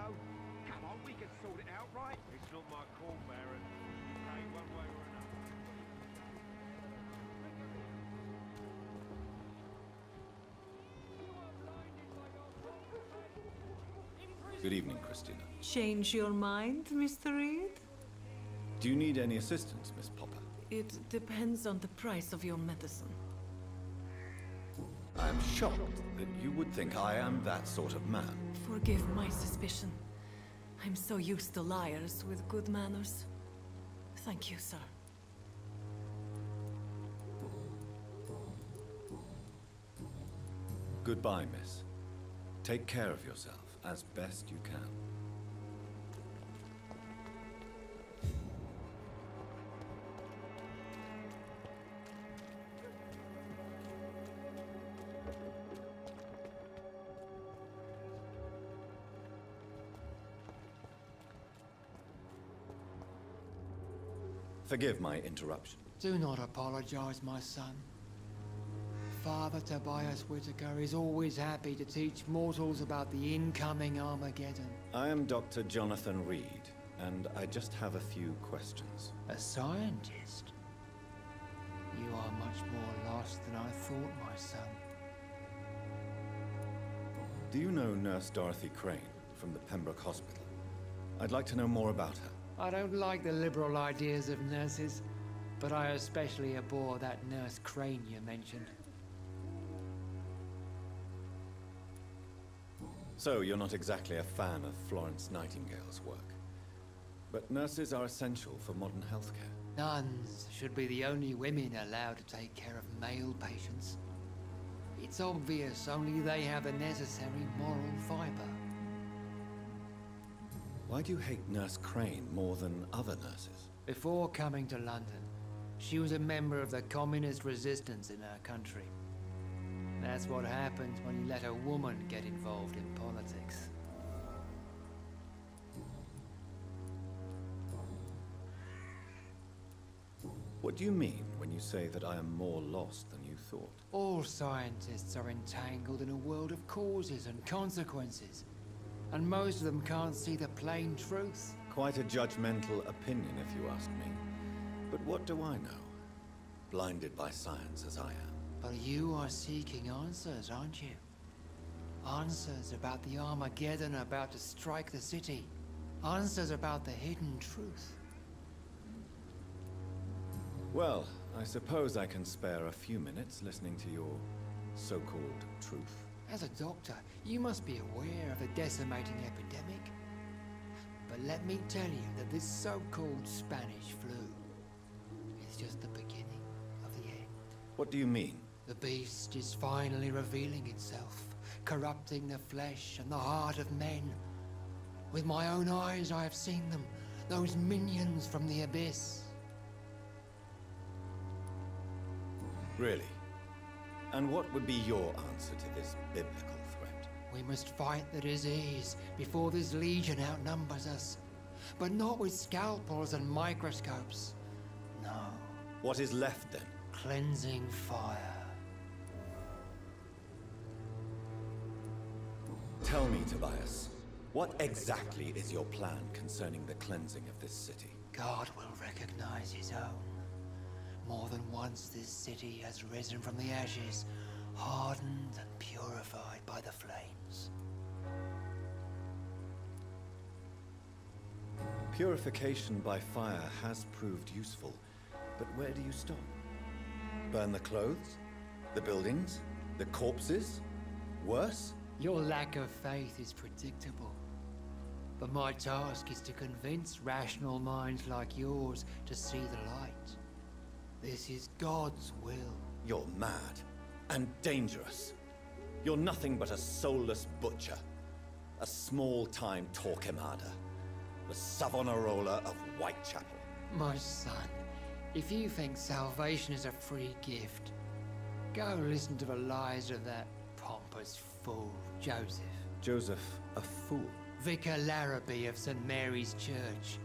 though. Come on, we can sort it out, right? It's not my call, Baron. You pay one way or another. Good evening, Christina. Change your mind, Mr. Reid? Do you need any assistance, Miss Popper? It depends on the price of your medicine. I am shocked that you would think I am that sort of man. Forgive my suspicion. I'm so used to liars with good manners. Thank you, sir. Goodbye, miss. Take care of yourself as best you can. Forgive my interruption. Do not apologize, my son. Father Tobias Whitaker is always happy to teach mortals about the incoming Armageddon. I am Dr. Jonathan Reid, and I just have a few questions. A scientist? You are much more lost than I thought, my son. Do you know Nurse Dorothy Crane from the Pembroke Hospital? I'd like to know more about her. I don't like the liberal ideas of nurses, but I especially abhor that Nurse Crane you mentioned. So, you're not exactly a fan of Florence Nightingale's work. But nurses are essential for modern healthcare. Nuns should be the only women allowed to take care of male patients. It's obvious only they have the necessary moral fiber. Why do you hate Nurse Crane more than other nurses? Before coming to London, she was a member of the communist resistance in her country. That's what happens when you let a woman get involved in politics. What do you mean when you say that I am more lost than you thought? All scientists are entangled in a world of causes and consequences, and most of them can't see the plain truth. Quite a judgmental opinion, if you ask me. But what do I know? Blinded by science as I am. But you are seeking answers, aren't you? Answers about the Armageddon about to strike the city. Answers about the hidden truth. Well, I suppose I can spare a few minutes listening to your so-called truth. As a doctor, you must be aware of the decimating epidemic. But let me tell you that this so-called Spanish flu is just the beginning of the end. What do you mean? The beast is finally revealing itself, corrupting the flesh and the heart of men. With my own eyes I have seen them, those minions from the abyss. Really? And what would be your answer to this biblical threat? We must fight the disease before this legion outnumbers us. But not with scalpels and microscopes. No. What is left then? Cleansing fire. Tell me, Tobias, what exactly is your plan concerning the cleansing of this city? God will recognize his own. More than once this city has risen from the ashes, hardened and purified by the flames. Purification by fire has proved useful, but where do you stop? Burn the clothes? The buildings? The corpses? Worse? Your lack of faith is predictable. But my task is to convince rational minds like yours to see the light. This is God's will. You're mad and dangerous. You're nothing but a soulless butcher. A small-time Torquemada. The Savonarola of Whitechapel. My son, if you think salvation is a free gift, go listen to the lies of that pompous fool, Joseph. Joseph, a fool? Vicar Larrabee of St. Mary's Church.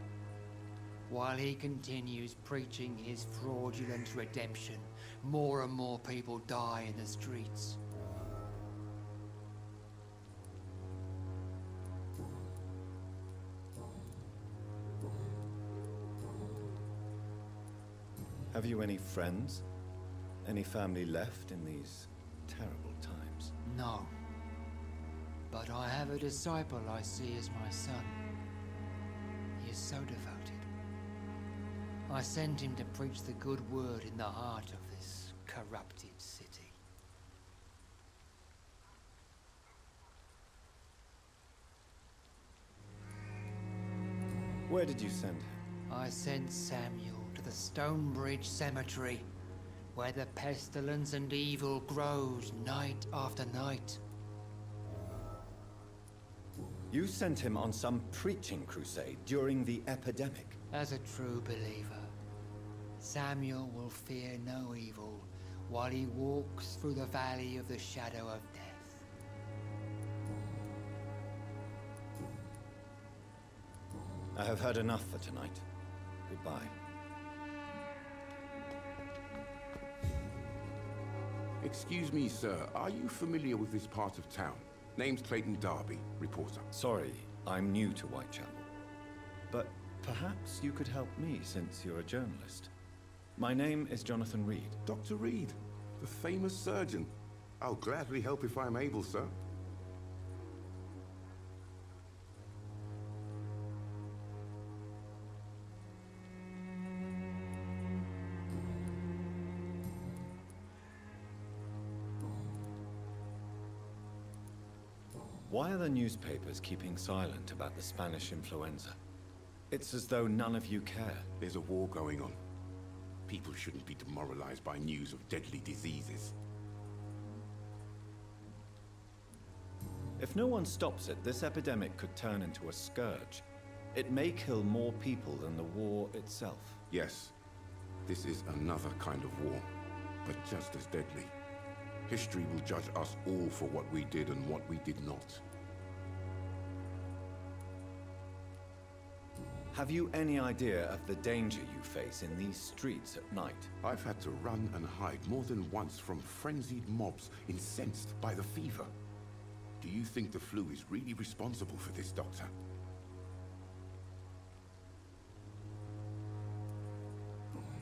While he continues preaching his fraudulent redemption, more and more people die in the streets. Have you any friends? Any family left in these terrible times? No. But I have a disciple I see as my son. He is so devoted. I send him to preach the good word in the heart of this corrupted city. Where did you send him? I sent Samuel to the Stonebridge Cemetery, where the pestilence and evil grows night after night. You sent him on some preaching crusade during the epidemic. As a true believer, Samuel will fear no evil while he walks through the valley of the shadow of death. I have heard enough for tonight. Goodbye. Excuse me, sir. Are you familiar with this part of town? Name's Clayton Darby, reporter. Sorry, I'm new to Whitechapel. But perhaps you could help me since you're a journalist. My name is Jonathan Reid. Dr. Reid, the famous surgeon. I'll gladly help if I'm able, sir. Why are the newspapers keeping silent about the Spanish influenza? It's as though none of you care. There's a war going on. People shouldn't be demoralized by news of deadly diseases. If no one stops it, this epidemic could turn into a scourge. It may kill more people than the war itself. Yes, this is another kind of war, but just as deadly. History will judge us all for what we did and what we did not. Have you any idea of the danger you face in these streets at night? I've had to run and hide more than once from frenzied mobs incensed by the fever. Do you think the flu is really responsible for this, Doctor?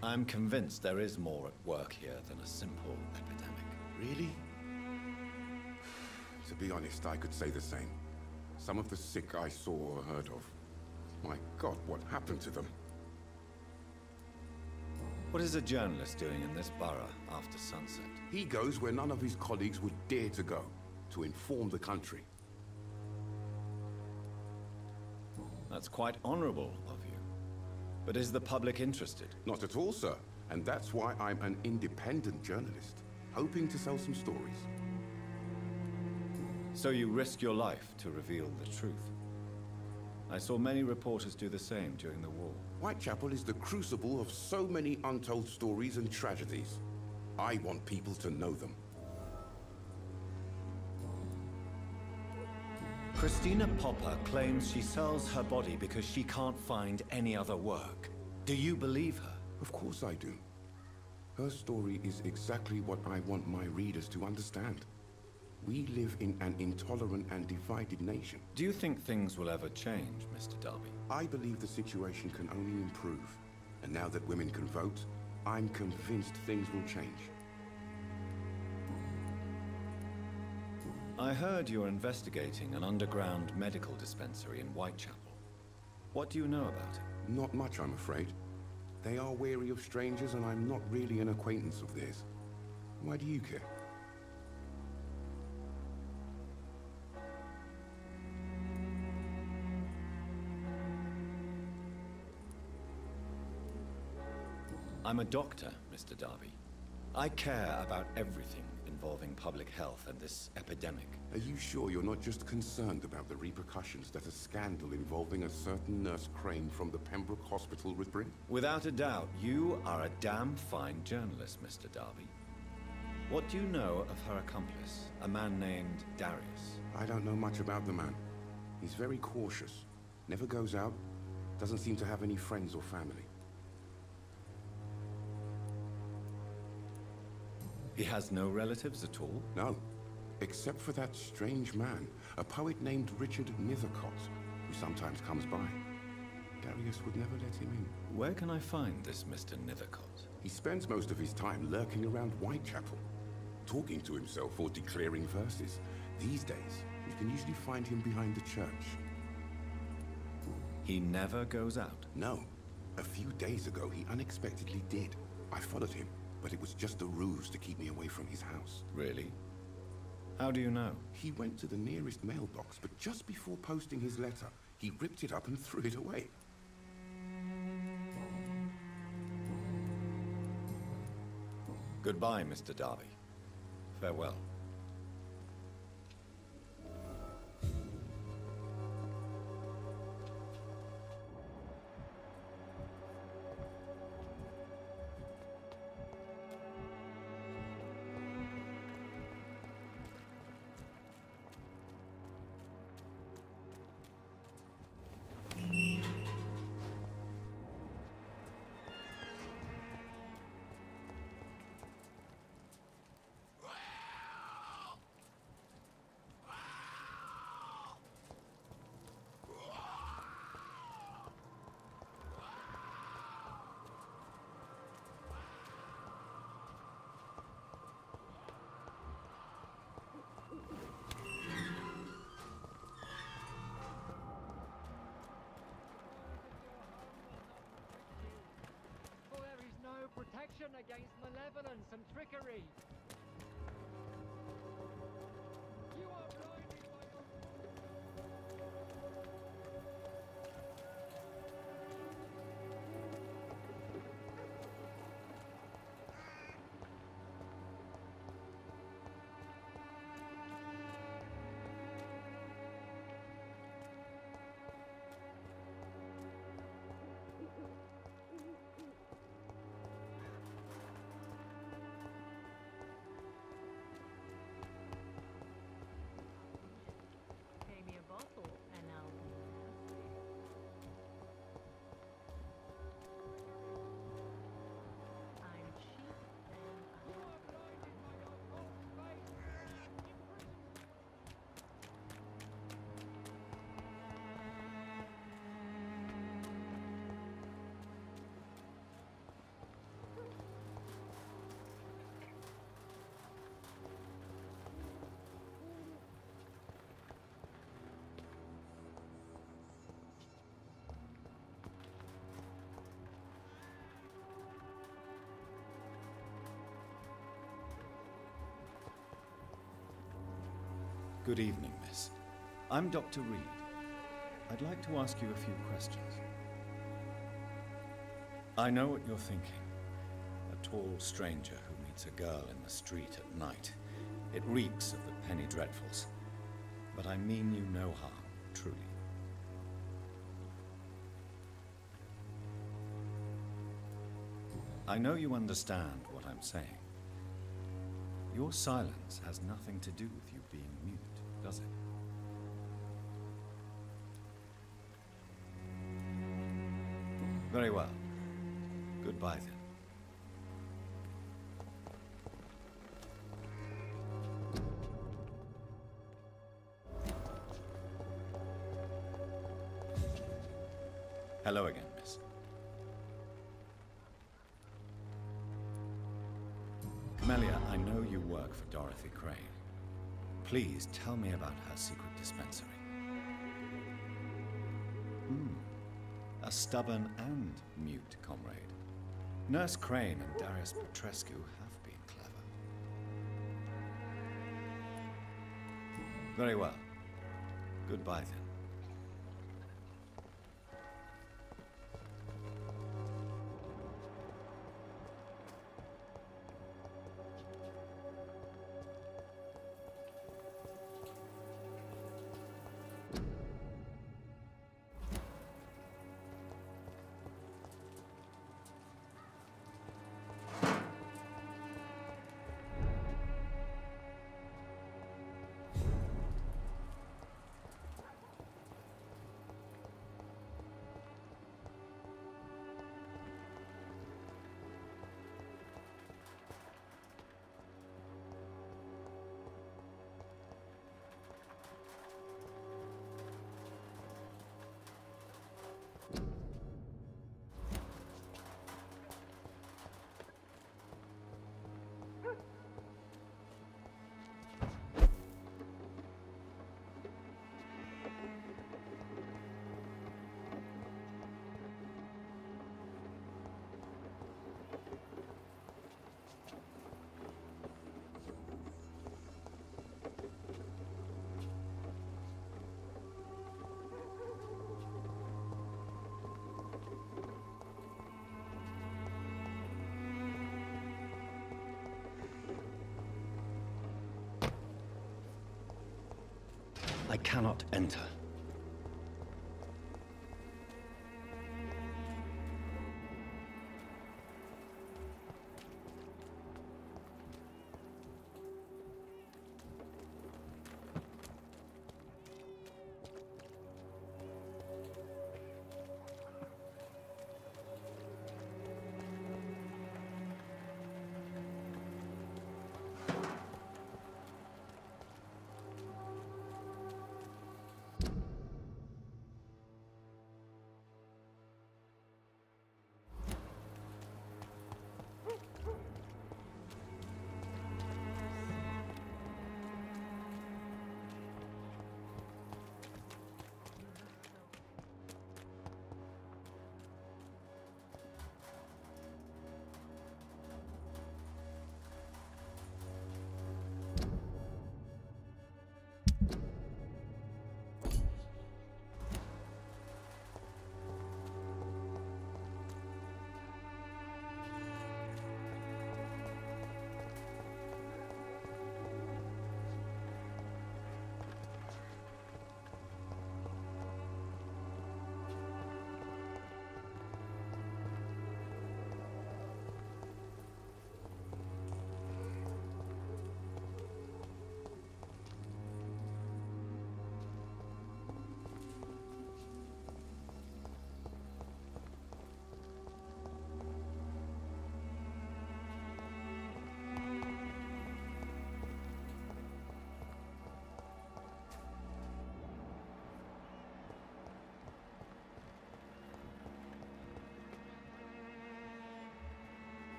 I'm convinced there is more at work here than a simple epidemic. Really? To be honest, I could say the same. Some of the sick I saw or heard of. My God, what happened to them? What is a journalist doing in this borough after sunset? He goes where none of his colleagues would dare to go, to inform the country. That's quite honorable of you. But is the public interested? Not at all, sir. And that's why I'm an independent journalist, hoping to sell some stories. So you risk your life to reveal the truth. I saw many reporters do the same during the war. Whitechapel is the crucible of so many untold stories and tragedies. I want people to know them. Christina Popper claims she sells her body because she can't find any other work. Do you believe her? Of course I do. Her story is exactly what I want my readers to understand. We live in an intolerant and divided nation. Do you think things will ever change, Mr. Darby? I believe the situation can only improve. And now that women can vote, I'm convinced things will change. I heard you're investigating an underground medical dispensary in Whitechapel. What do you know about it? Not much, I'm afraid. They are wary of strangers, and I'm not really an acquaintance of theirs. Why do you care? I'm a doctor, Mr. Darby. I care about everything involving public health and this epidemic. Are you sure you're not just concerned about the repercussions that a scandal involving a certain Nurse Crane from the Pembroke Hospital would bring? Without a doubt, you are a damn fine journalist, Mr. Darby. What do you know of her accomplice, a man named Darius? I don't know much about the man. He's very cautious, never goes out, doesn't seem to have any friends or family. He has no relatives at all? No, except for that strange man, a poet named Richard Nethercott, who sometimes comes by. Darius would never let him in. Where can I find this Mr. Nethercott? He spends most of his time lurking around Whitechapel, talking to himself or declaring verses. These days, you can usually find him behind the church. He never goes out? No. A few days ago, he unexpectedly did. I followed him, but it was just a ruse to keep me away from his house. Really? How do you know? He went to the nearest mailbox, but just before posting his letter, he ripped it up and threw it away. Goodbye, Mr. Darby. Farewell. Protection against malevolence and trickery. You are blinded by Good evening, miss. I'm Dr. Reid. I'd like to ask you a few questions. I know what you're thinking. A tall stranger who meets a girl in the street at night. It reeks of the penny dreadfuls. But I mean you no harm, truly. I know you understand what I'm saying. Your silence has nothing to do with you being mute, does it? Very well. Goodbye then. Hello again, miss. Melia, I know you work for Dorothy Crane. Please tell me about her secret dispensary. A stubborn and mute comrade. Nurse Crane and Darius Petrescu have been clever. Very well. Goodbye then. I cannot enter.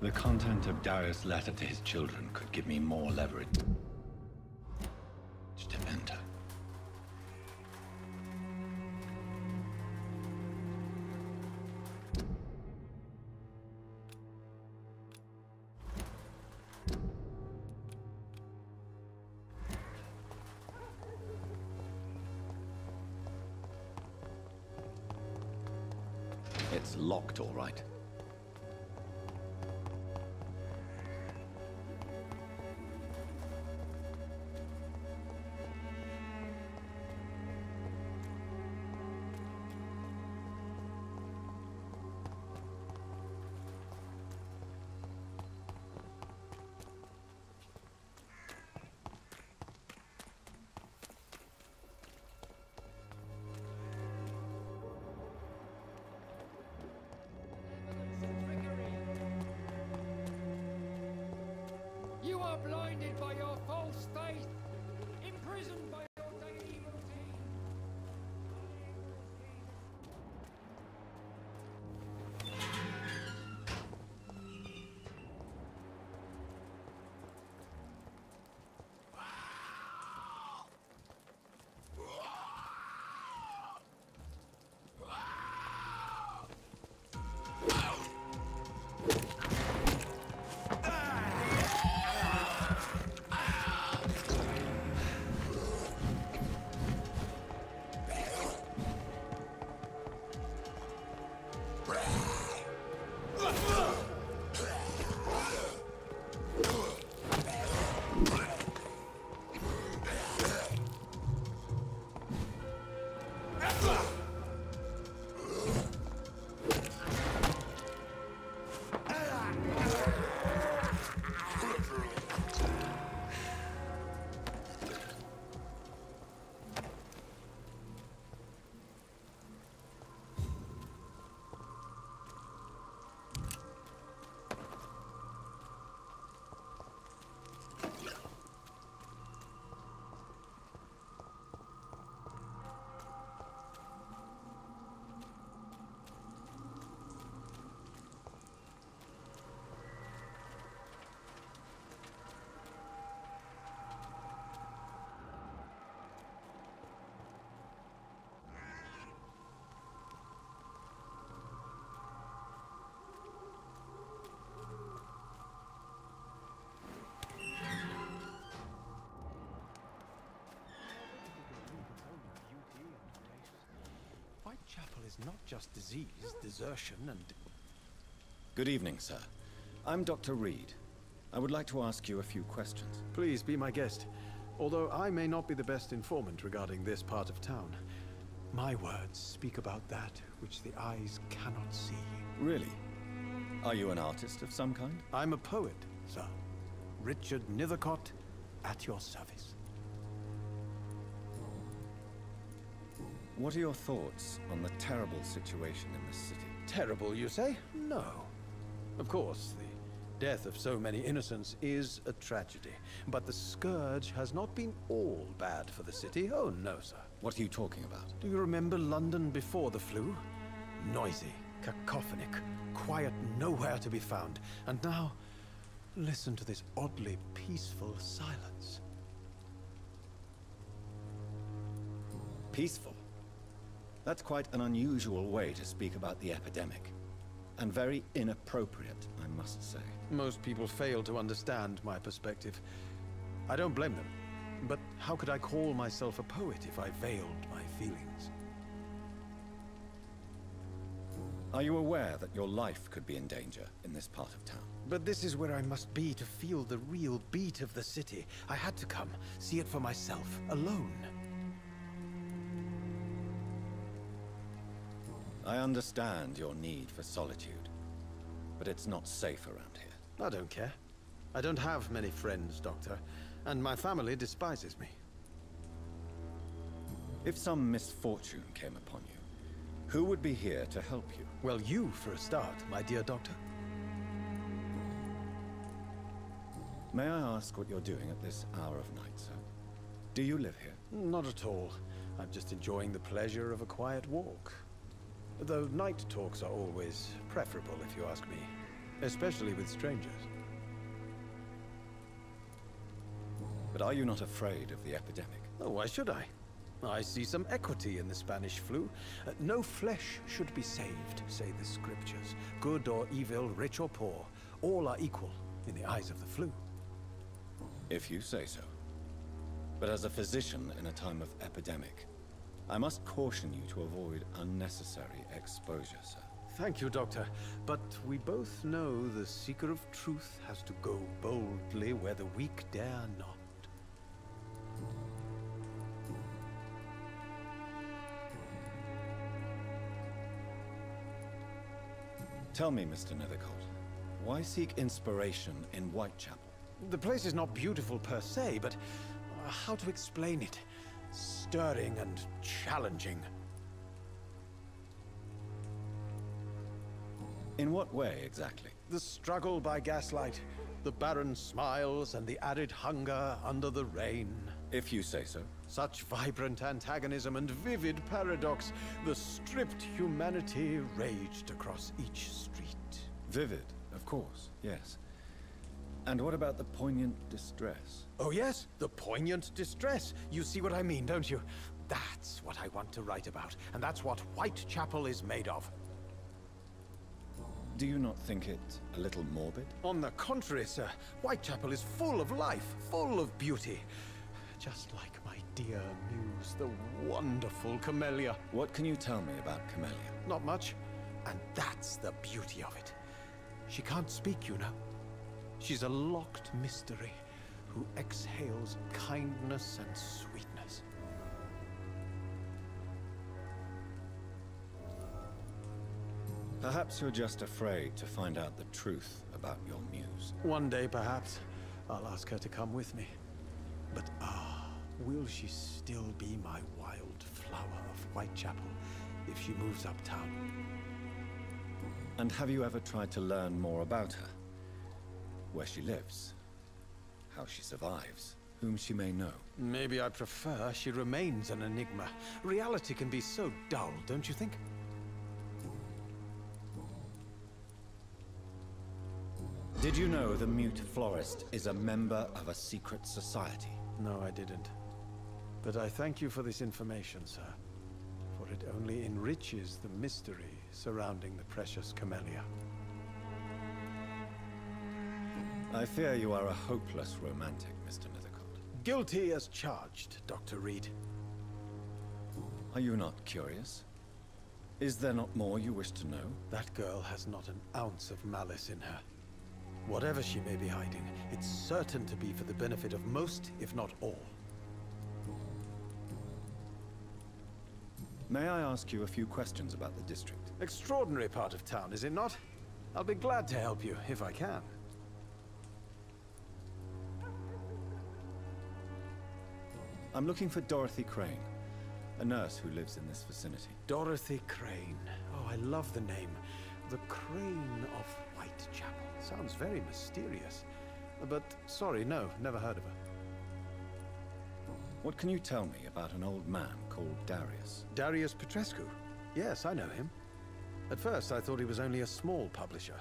The content of Darius' letter to his children could give me more leverage to enter. It's locked, all right. You are blinded by your false faith, imprisoned by your daily routine. There's not just disease, desertion, and... Good evening, sir. I'm Dr. Reid. I would like to ask you a few questions. Please be my guest. Although I may not be the best informant regarding this part of town, my words speak about that which the eyes cannot see. Really? Are you an artist of some kind? I'm a poet, sir. Richard Nethercott, at your service. What are your thoughts on the terrible situation in this city? Terrible, you say? No. Of course, the death of so many innocents is a tragedy. But the scourge has not been all bad for the city. Oh, no, sir. What are you talking about? Do you remember London before the flu? Noisy, cacophonic, quiet nowhere to be found. And now, listen to this oddly peaceful silence. Peaceful? That's quite an unusual way to speak about the epidemic. And very inappropriate, I must say. Most people fail to understand my perspective. I don't blame them. But how could I call myself a poet if I veiled my feelings? Are you aware that your life could be in danger in this part of town? But this is where I must be to feel the real beat of the city. I had to come, see it for myself, alone. I understand your need for solitude, but it's not safe around here. I don't care. I don't have many friends, Doctor, and my family despises me. If some misfortune came upon you, who would be here to help you? Well, you for a start, my dear Doctor. May I ask what you're doing at this hour of night, sir? Do you live here? Not at all. I'm just enjoying the pleasure of a quiet walk. Though night talks are always preferable, if you ask me. Especially with strangers. But are you not afraid of the epidemic? Oh, why should I? I see some equity in the Spanish flu. No flesh should be saved, say the scriptures. Good or evil, rich or poor, all are equal in the eyes of the flu. If you say so. But as a physician in a time of epidemic, I must caution you to avoid unnecessary exposure, sir. Thank you, Doctor. But we both know the seeker of truth has to go boldly where the weak dare not. Tell me, Mr. Nethercott, why seek inspiration in Whitechapel? The place is not beautiful per se, but how to explain it? Stirring and challenging. In what way, exactly? The struggle by gaslight, the barren smiles, and the added hunger under the rain. If you say so. Such vibrant antagonism and vivid paradox, the stripped humanity raged across each street. Vivid, of course, yes. And what about the poignant distress? Oh yes, the poignant distress. You see what I mean, don't you? That's what I want to write about, and that's what Whitechapel is made of. Do you not think it a little morbid? On the contrary, sir. Whitechapel is full of life, full of beauty. Just like my dear muse, the wonderful Camellia. What can you tell me about Camellia? Not much, and that's the beauty of it. She can't speak, you know. She's a locked mystery who exhales kindness and sweetness. Perhaps you're just afraid to find out the truth about your muse. One day, perhaps, I'll ask her to come with me. But will she still be my wild flower of Whitechapel if she moves uptown? And have you ever tried to learn more about her? Where she lives, how she survives, whom she may know? Maybe I prefer she remains an enigma. Reality can be so dull, don't you think? Did you know the mute florist is a member of a secret society? No, I didn't. But I thank you for this information, sir. For it only enriches the mystery surrounding the precious Camellia. I fear you are a hopeless romantic, Mr. Nethercott. Guilty as charged, Dr. Reid. Are you not curious? Is there not more you wish to know? That girl has not an ounce of malice in her. Whatever she may be hiding, it's certain to be for the benefit of most, if not all. May I ask you a few questions about the district? Extraordinary part of town, is it not? I'll be glad to help you, if I can. I'm looking for Dorothy Crane, a nurse who lives in this vicinity. Dorothy Crane. Oh, I love the name. The Crane of Whitechapel. Sounds very mysterious. But, sorry, no, never heard of her. What can you tell me about an old man called Darius? Darius Petrescu? Yes, I know him. At first, I thought he was only a small publisher.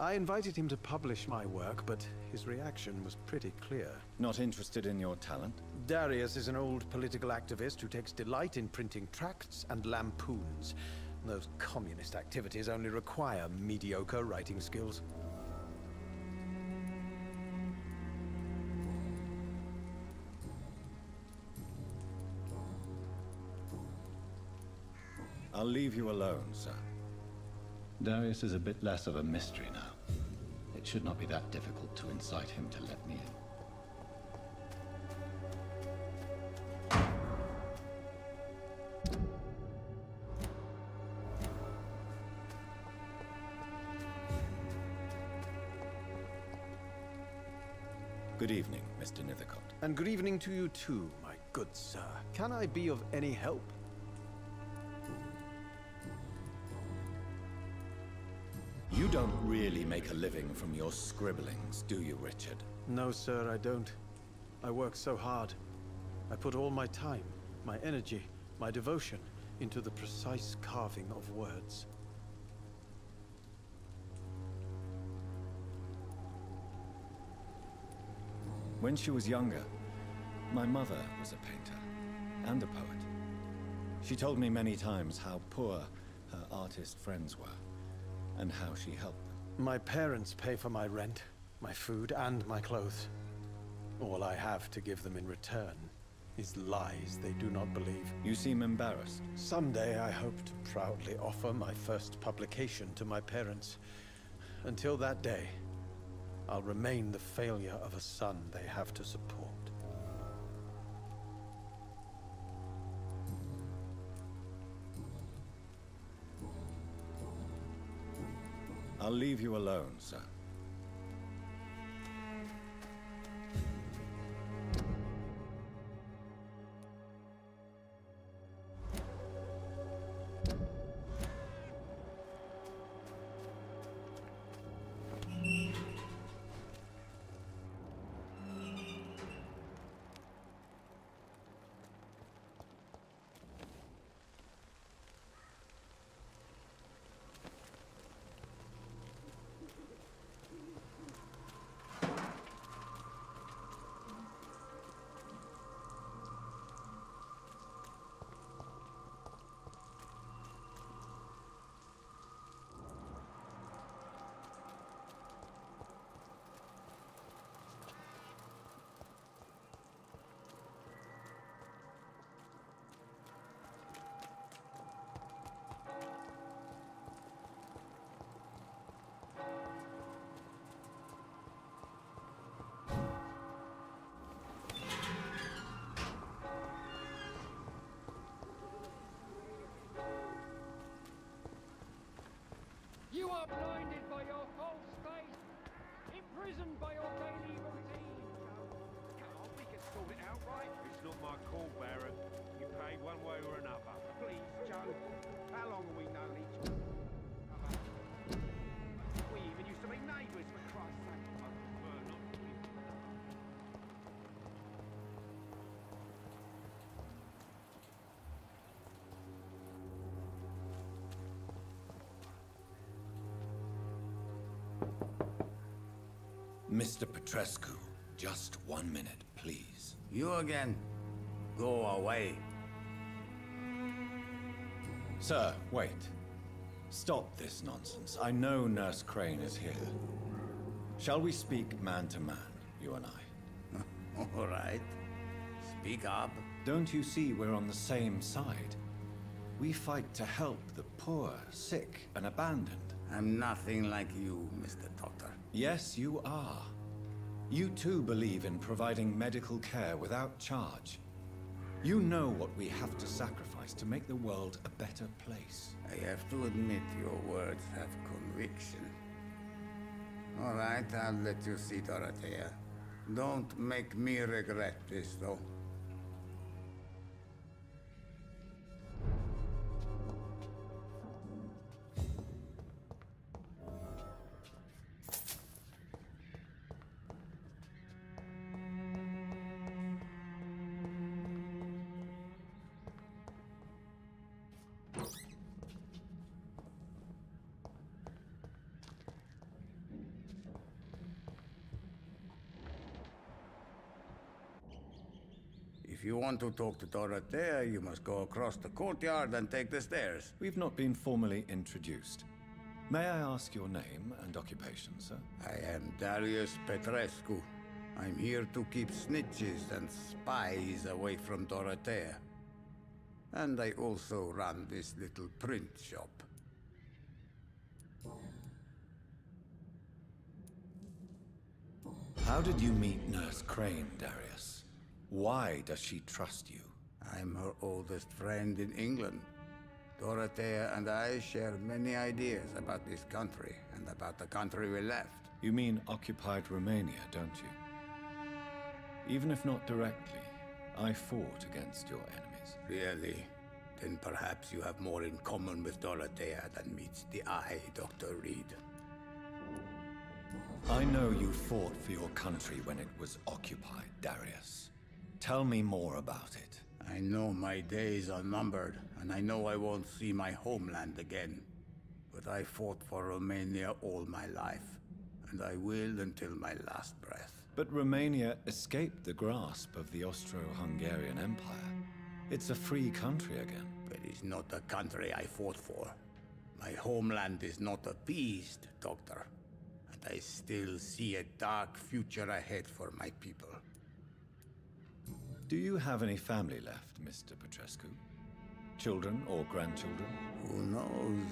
I invited him to publish my work, but his reaction was pretty clear. Not interested in your talent? Darius is an old political activist who takes delight in printing tracts and lampoons. Those communist activities only require mediocre writing skills. I'll leave you alone, sir. Darius is a bit less of a mystery now. It should not be that difficult to incite him to let me in. Good evening, Mr. Nithercott. And good evening to you too, my good sir. Can I be of any help? You don't really make a living from your scribblings, do you, Richard? No, sir, I don't. I work so hard. I put all my time, my energy, my devotion into the precise carving of words. When she was younger, my mother was a painter and a poet. She told me many times how poor her artist friends were, and how she helped them. My parents pay for my rent, my food, and my clothes. All I have to give them in return is lies they do not believe. You seem embarrassed. Someday I hope to proudly offer my first publication to my parents. Until that day, I'll remain the failure of a son they have to support. I'll leave you alone, sir. You are blinded by your false faith, imprisoned by your daily routine. We can sort it out, right? It's not my call, Baron. You pay one way or another. Please, Joe. How long have we known each other? We even used to be neighbours, for Christ's sake. I prefer not to be. Mr. Petrescu, just 1 minute, please. You again? Go away. Sir, wait. Stop this nonsense. I know Nurse Crane is here. Shall we speak man to man, you and I? All right. Speak up. Don't you see we're on the same side? We fight to help the poor, sick, and abandoned. I'm nothing like you, Mr. Doctor. Yes, you are. You too believe in providing medical care without charge. You know what we have to sacrifice to make the world a better place. I have to admit your words have conviction. All right, I'll let you see Dorothea. Don't make me regret this, though. If you want to talk to Dorothea, you must go across the courtyard and take the stairs. We've not been formally introduced. May I ask your name and occupation, sir? I am Darius Petrescu. I'm here to keep snitches and spies away from Dorothea. And I also run this little print shop. How did you meet Nurse Crane, Darius? Why does she trust you? I'm her oldest friend in England. Dorothea and I share many ideas about this country and about the country we left. You mean occupied Romania, don't you? Even if not directly, I fought against your enemies. Really? Then perhaps you have more in common with Dorothea than meets the eye, Dr. Reid. I know you fought for your country when it was occupied, Darius. Tell me more about it. I know my days are numbered, and I know I won't see my homeland again. But I fought for Romania all my life, and I will until my last breath. But Romania escaped the grasp of the Austro-Hungarian Empire. It's a free country again. But it's not the country I fought for. My homeland is not appeased, Doctor. And I still see a dark future ahead for my people. Do you have any family left, Mr. Petrescu? Children or grandchildren? Who knows?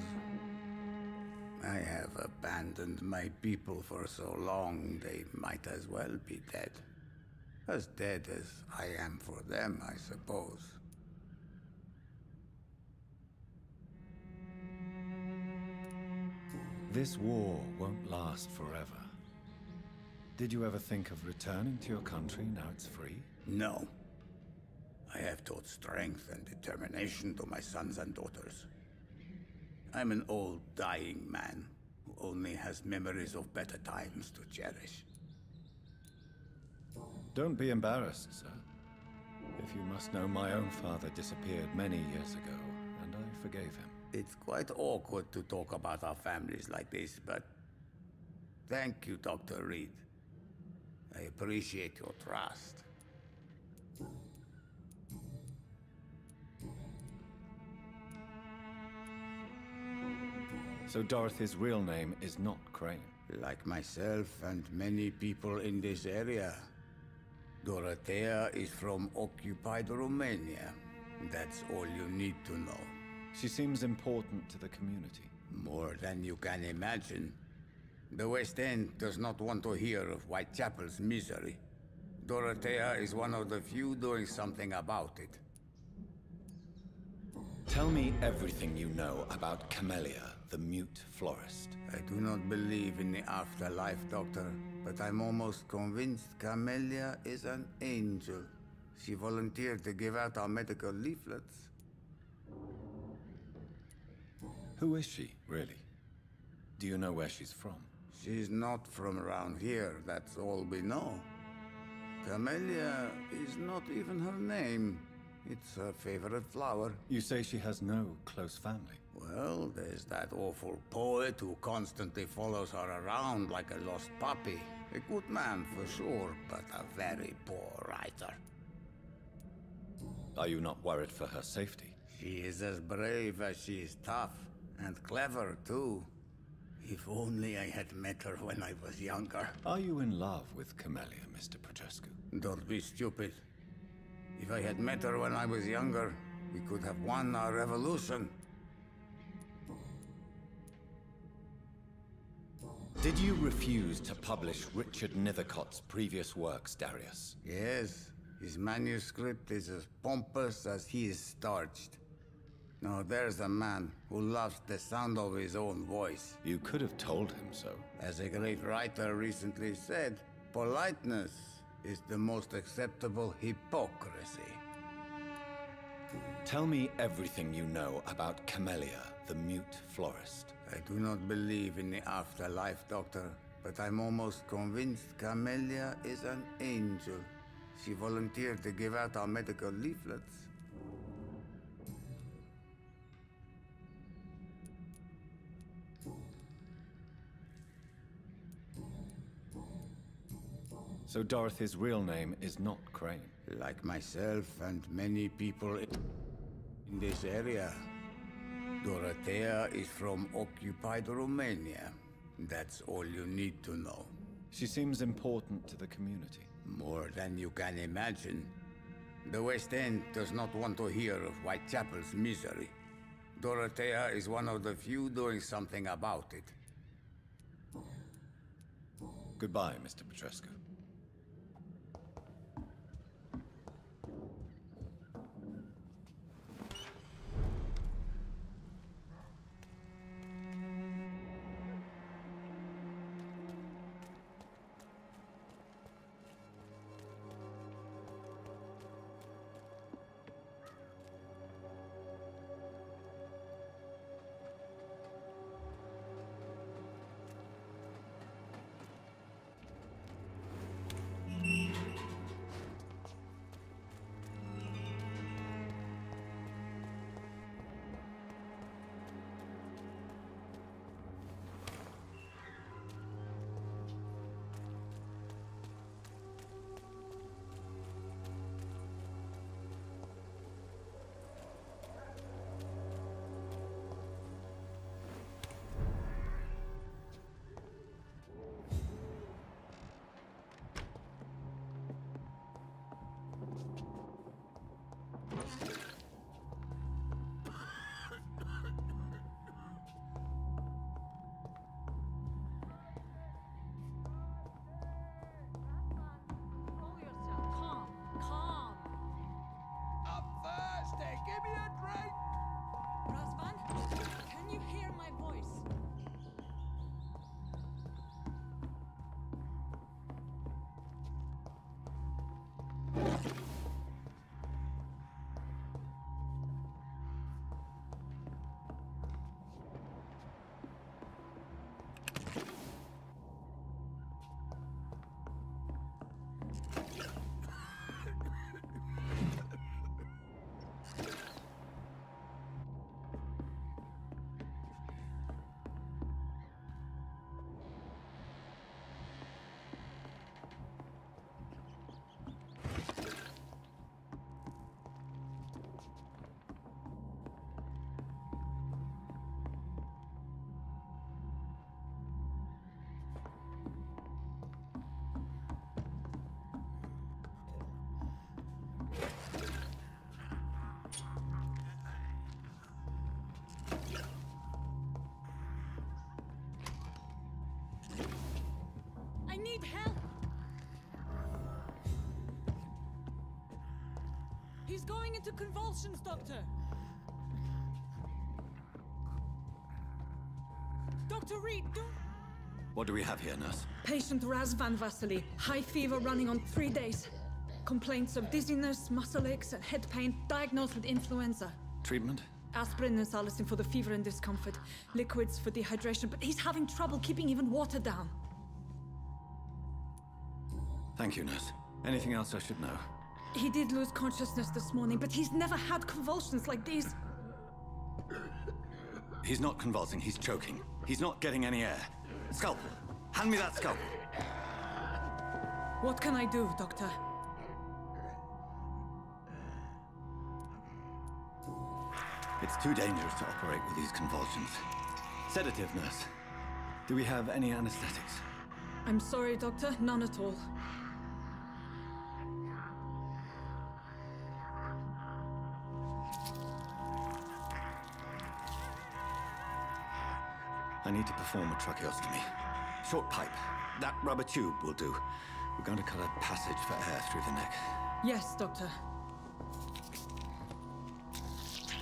I have abandoned my people for so long, they might as well be dead. As dead as I am for them, I suppose. This war won't last forever. Did you ever think of returning to your country now it's free? No. I have taught strength and determination to my sons and daughters. I'm an old, dying man who only has memories of better times to cherish. Don't be embarrassed, sir. If you must know, my own father disappeared many years ago, and I forgave him. It's quite awkward to talk about our families like this, but thank you, Dr. Reid. I appreciate your trust. So Dorothy's real name is not Crane? Like myself and many people in this area, Dorothea is from occupied Romania. That's all you need to know. She seems important to the community. More than you can imagine. The West End does not want to hear of Whitechapel's misery. Dorothea is one of the few doing something about it. Tell me everything you know about Camellia, the mute florist. I do not believe in the afterlife, Doctor, but I'm almost convinced Camellia is an angel. She volunteered to give out our medical leaflets. Who is she, really? Do you know where she's from? She's not from around here, that's all we know. Camellia is not even her name. It's her favorite flower. You say she has no close family? Well, there's that awful poet who constantly follows her around like a lost puppy. A good man for sure, but a very poor writer. Are you not worried for her safety? She is as brave as she is tough, and clever too. If only I had met her when I was younger. Are you in love with Camellia, Mr. Petrescu? Don't be stupid. If I had met her when I was younger, we could have won our revolution. Did you refuse to publish Richard Nethercott's previous works, Darius? Yes, his manuscript is as pompous as he is starched. Now there's a man who loves the sound of his own voice. You could have told him so. As a great writer recently said, politeness is the most acceptable hypocrisy. Tell me everything you know about Camellia, the mute florist. I do not believe in the afterlife, Doctor, but I'm almost convinced Camellia is an angel. She volunteered to give out our medical leaflets. So Dorothy's real name is not Crane? Like myself and many people in this area. Dorothea is from occupied Romania. That's all you need to know. She seems important to the community. More than you can imagine. The West End does not want to hear of Whitechapel's misery. Dorothea is one of the few doing something about it. Goodbye, Mr. Petrescu. I need help! He's going into convulsions, Doctor! Dr. Reid, do... What do we have here, nurse? Patient Razvan Vasily. High fever running on 3 days. Complaints of dizziness, muscle aches, and head pain. Diagnosed with influenza. Treatment? Aspirin and salicin for the fever and discomfort. Liquids for dehydration, but he's having trouble keeping even water down. Thank you, nurse. Anything else I should know? He did lose consciousness this morning, but he's never had convulsions like these. He's not convulsing, he's choking. He's not getting any air. Scalpel! Hand me that scalpel! What can I do, Doctor? It's too dangerous to operate with these convulsions. Sedative, nurse. Do we have any anesthetics? I'm sorry, Doctor. None at all. I need to perform a tracheostomy. Short pipe. That rubber tube will do. We're going to cut a passage for air through the neck. Yes, Doctor.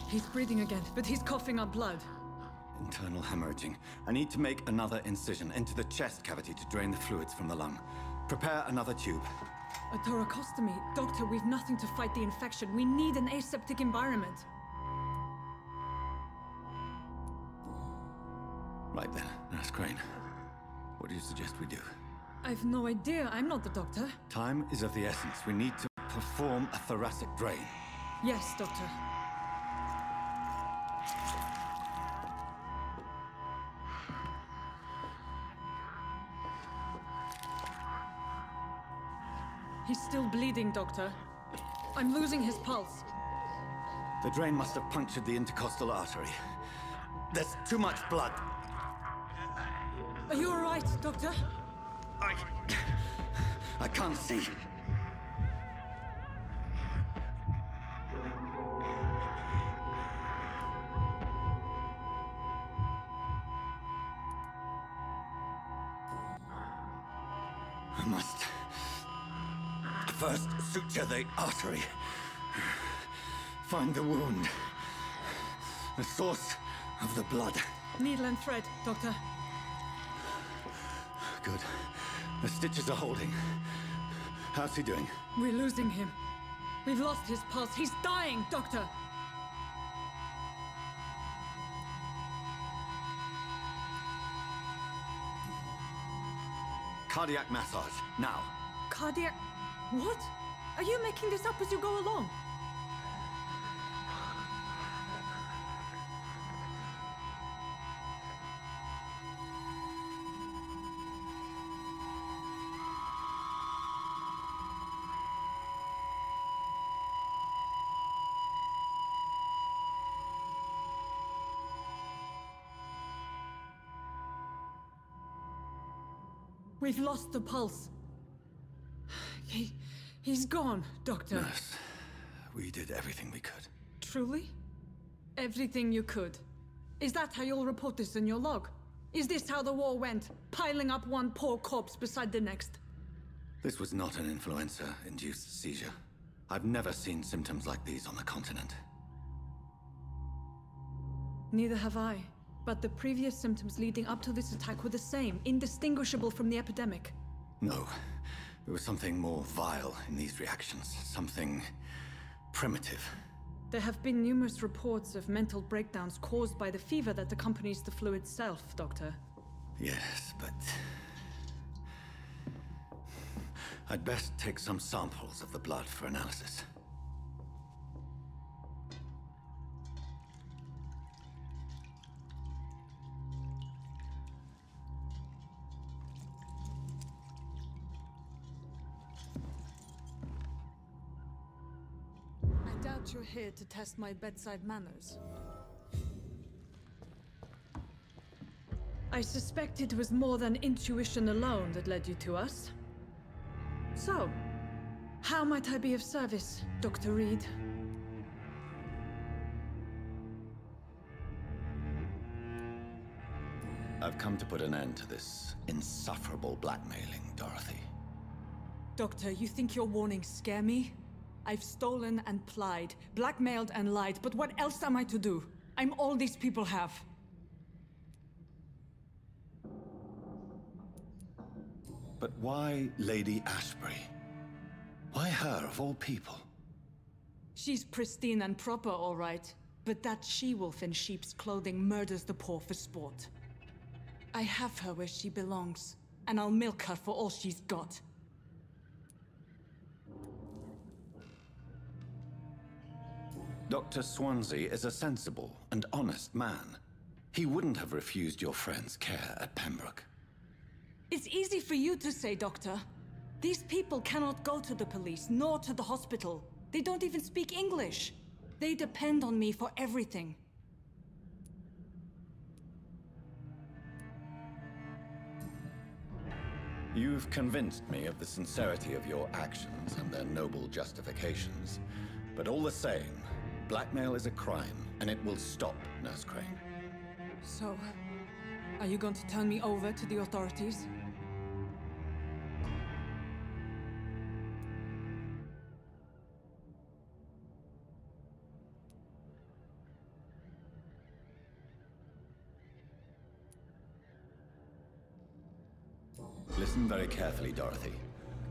He's breathing again, but he's coughing up blood. Internal hemorrhaging. I need to make another incision into the chest cavity to drain the fluids from the lung. Prepare another tube. A thoracostomy? Doctor, we've nothing to fight the infection. We need an aseptic environment. Right then, Nurse Crane. What do you suggest we do? I've no idea. I'm not the doctor. Time is of the essence. We need to perform a thoracic drain. Yes, Doctor. He's still bleeding, Doctor. I'm losing his pulse. The drain must have punctured the intercostal artery. There's too much blood. Are you all right, Doctor? I can't see. I must first suture the artery. Find the wound. The source of the blood. Needle and thread, Doctor. Good. The stitches are holding. How's he doing? We're losing him. We've lost his pulse. He's dying, Doctor! Cardiac massage, now. Cardiac... What? Are you making this up as you go along? We've lost the pulse. He's gone, Doctor. Nurse, we did everything we could. Truly? Everything you could? Is that how you'll report this in your log? Is this how the war went? Piling up one poor corpse beside the next? This was not an influenza-induced seizure. I've never seen symptoms like these on the continent. Neither have I. But the previous symptoms leading up to this attack were the same, indistinguishable from the epidemic. No. There was something more vile in these reactions. Something primitive. There have been numerous reports of mental breakdowns caused by the fever that accompanies the flu itself, Doctor. Yes, but... I'd best take some samples of the blood for analysis. You're here to test my bedside manners. I suspect it was more than intuition alone that led you to us. So, how might I be of service, Dr. Reid? I've come to put an end to this insufferable blackmailing, Dorothy. Doctor, you think your warnings scare me? I've stolen and plied, blackmailed and lied, but what else am I to do? I'm all these people have. But why Lady Ashbury? Why her, of all people? She's pristine and proper, all right. But that she-wolf in sheep's clothing murders the poor for sport. I have her where she belongs, and I'll milk her for all she's got. Dr. Swansea is a sensible and honest man. He wouldn't have refused your friend's care at Pembroke. It's easy for you to say, Doctor. These people cannot go to the police, nor to the hospital. They don't even speak English. They depend on me for everything. You've convinced me of the sincerity of your actions and their noble justifications. But all the same, blackmail is a crime, and it will stop, Nurse Crane. So, Are you going to turn me over to the authorities? Listen very carefully, Dorothy.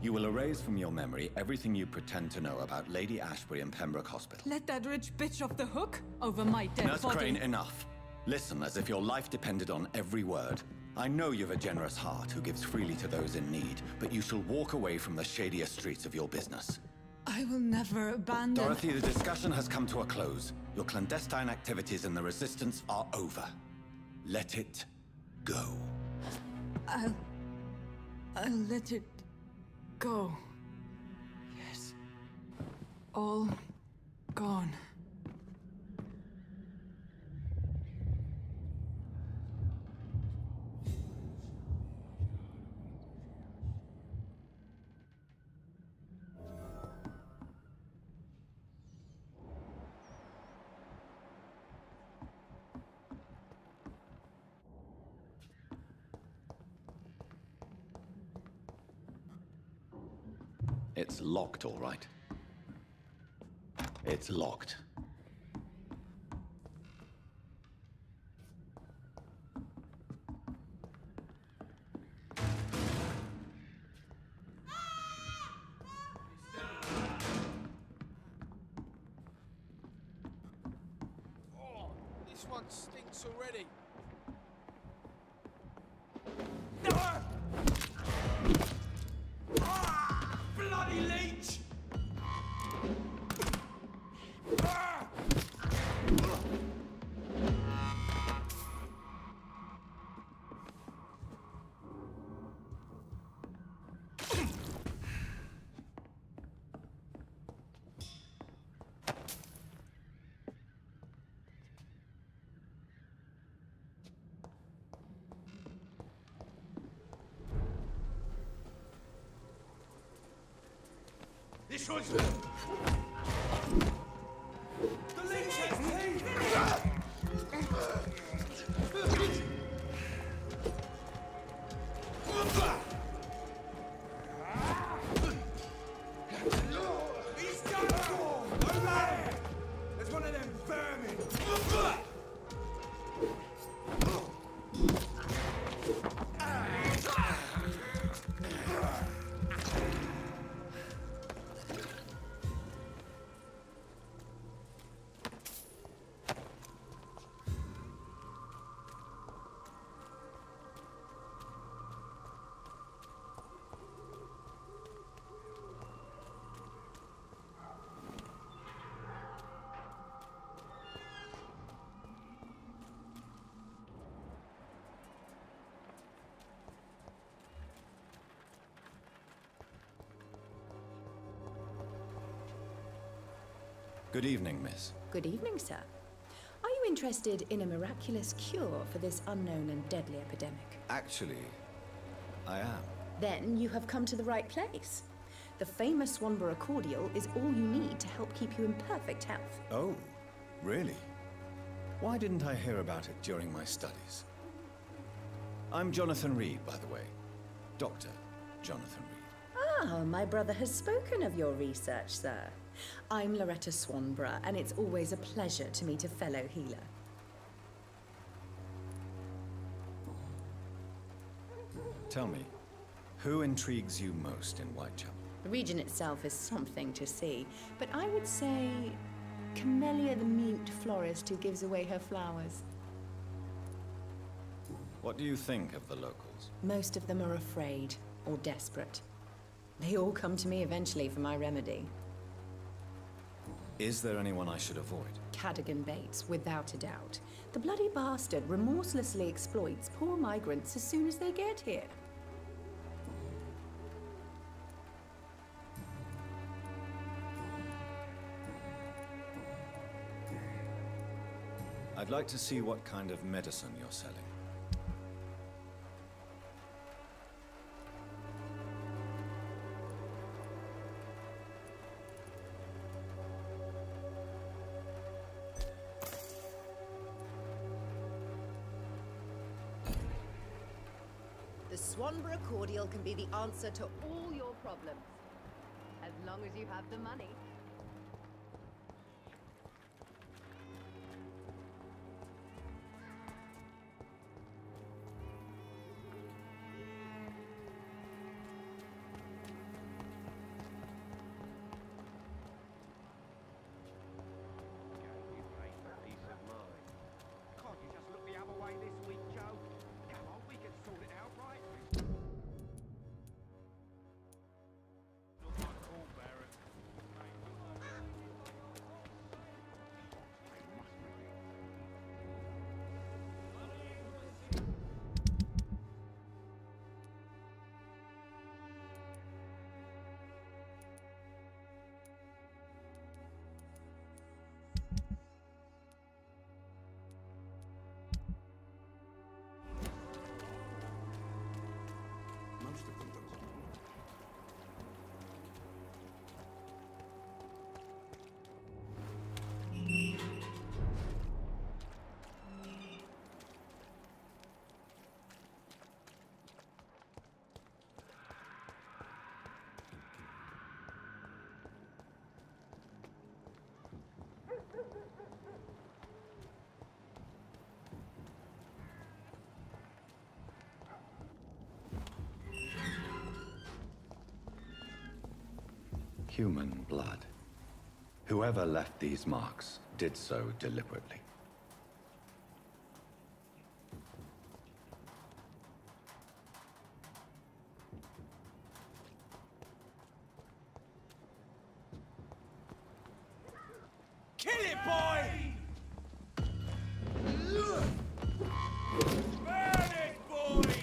You will erase from your memory everything you pretend to know about Lady Ashbury and Pembroke Hospital. Let that rich bitch off the hook over my dead Nurse body. Crane, enough. Listen as if your life depended on every word. I know you've a generous heart who gives freely to those in need, but you shall walk away from the shadier streets of your business. I will never abandon... Dorothy, the discussion has come to a close. Your clandestine activities in the Resistance are over. Let it go. I'll let it go. Yes. All gone. It's locked, all right. It's locked. Oh, this one stinks already. Bloody leech! This one's... The leech has teeth! He's done for! Away! There's one of them vermin! Good evening, miss. Good evening, sir. Are you interested in a miraculous cure for this unknown and deadly epidemic? Actually, I am. Then you have come to the right place. The famous Swanborough cordial is all you need to help keep you in perfect health. Oh, really? Why didn't I hear about it during my studies? I'm Jonathan Reid, by the way. Dr. Jonathan Reid. Ah, my brother has spoken of your research, sir. I'm Loretta Swanborough, and it's always a pleasure to meet a fellow healer. Tell me, who intrigues you most in Whitechapel? The region itself is something to see, but I would say Camellia the mute florist who gives away her flowers. What do you think of the locals? Most of them are afraid or desperate. They all come to me eventually for my remedy. Is there anyone I should avoid? Cadogan Bates, without a doubt. The bloody bastard remorselessly exploits poor migrants as soon as they get here. I'd like to see what kind of medicine you're selling. Swanborough cordial can be the answer to all your problems. As long as you have the money. Can't you just look the other way this week, Joe? Come on, we can sort it out, right? Not my call, Baron. Most of them don't. Human blood. Whoever left these marks did so deliberately. Kill it, boy! Burn it, boy!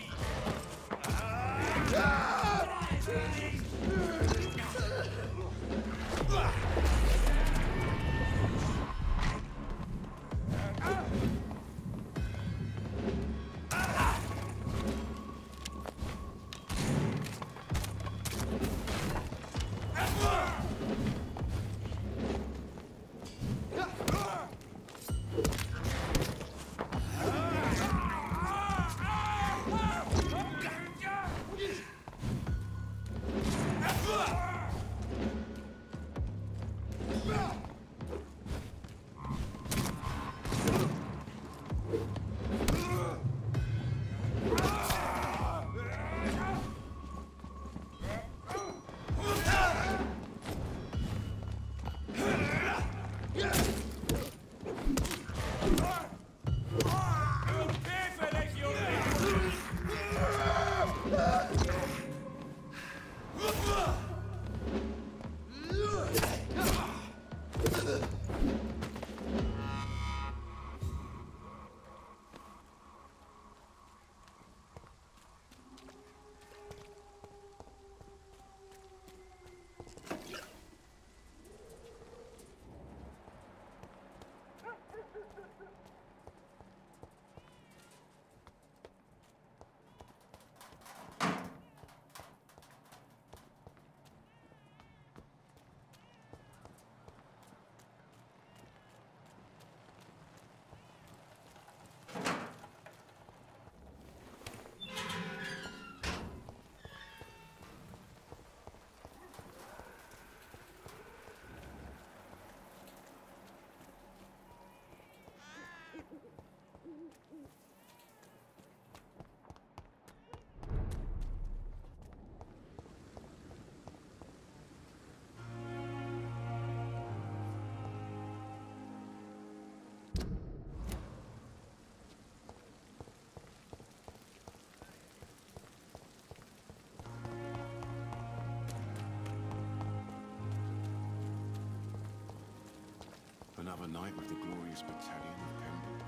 Another night with the glorious battalion of Pembroke.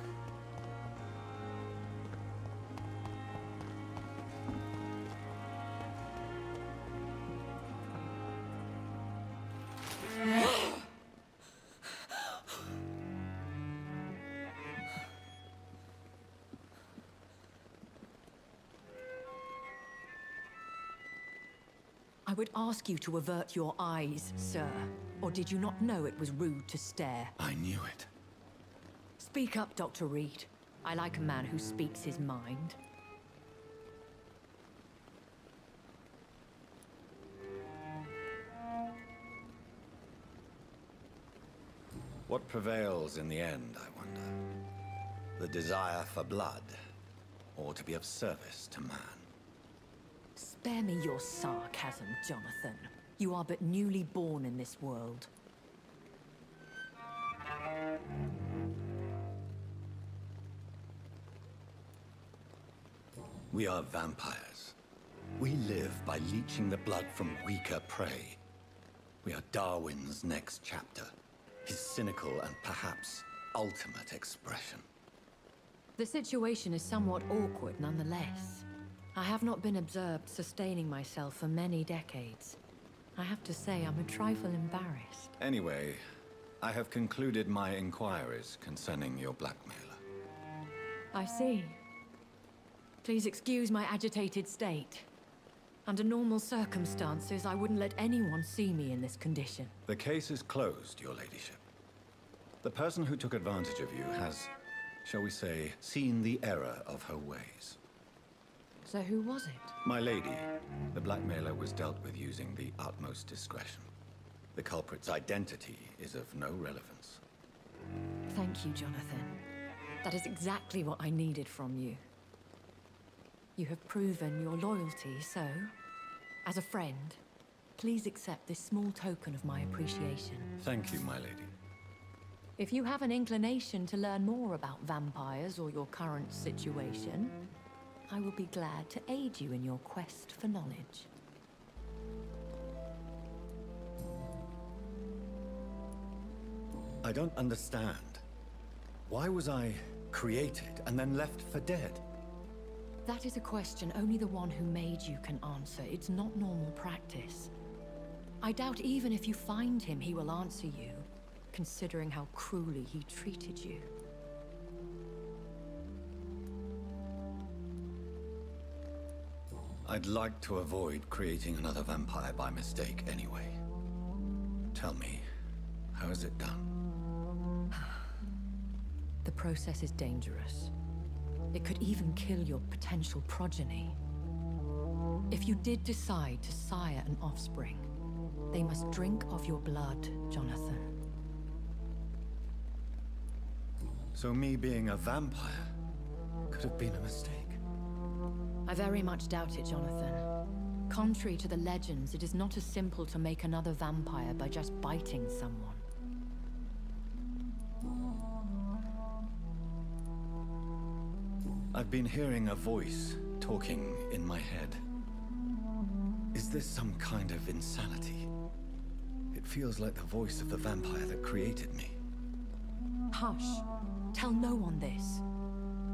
I would ask you to avert your eyes, sir. Or did you not know it was rude to stare? I knew it. Speak up, Dr. Reid. I like a man who speaks his mind. What prevails in the end, I wonder? The desire for blood, or to be of service to man? Spare me your sarcasm, Jonathan. You are but newly born in this world. We are vampires. We live by leeching the blood from weaker prey. We are Darwin's next chapter, his cynical and perhaps ultimate expression. The situation is somewhat awkward nonetheless. I have not been observed sustaining myself for many decades. I have to say I'm a trifle embarrassed. Anyway, I have concluded my inquiries concerning your blackmailer. I see. Please excuse my agitated state. Under normal circumstances, I wouldn't let anyone see me in this condition. The case is closed, your ladyship. The person who took advantage of you has, shall we say, seen the error of her ways. So who was it? My lady, the blackmailer was dealt with using the utmost discretion. The culprit's identity is of no relevance. Thank you, Jonathan. That is exactly what I needed from you. You have proven your loyalty, so, as a friend, please accept this small token of my appreciation. Thank you, my lady. If you have an inclination to learn more about vampires or your current situation, I will be glad to aid you in your quest for knowledge. I don't understand. Why was I created and then left for dead? That is a question only the one who made you can answer. It's not normal practice. I doubt even if you find him, he will answer you, considering how cruelly he treated you. I'd like to avoid creating another vampire by mistake anyway. Tell me, how is it done? The process is dangerous. It could even kill your potential progeny. If you did decide to sire an offspring, they must drink of your blood, Jonathan. So me being a vampire could have been a mistake? I very much doubt it, Jonathan. Contrary to the legends, it is not as simple to make another vampire by just biting someone. I've been hearing a voice talking in my head. Is this some kind of insanity? It feels like the voice of the vampire that created me. Hush. Tell no one this.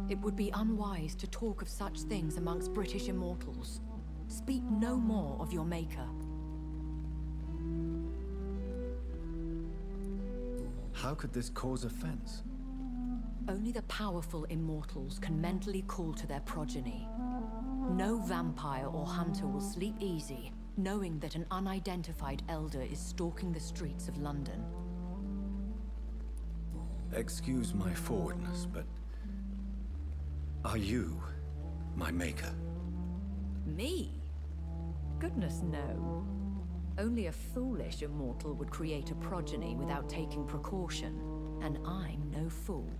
It would be unwise to talk of such things amongst British immortals. Speak no more of your maker. How could this cause offense? Only the powerful immortals can mentally call to their progeny. No vampire or hunter will sleep easy, knowing that an unidentified elder is stalking the streets of London. Excuse my forwardness, but are you my maker? Me? Goodness, no. Only a foolish immortal would create a progeny without taking precaution, and I'm no fool.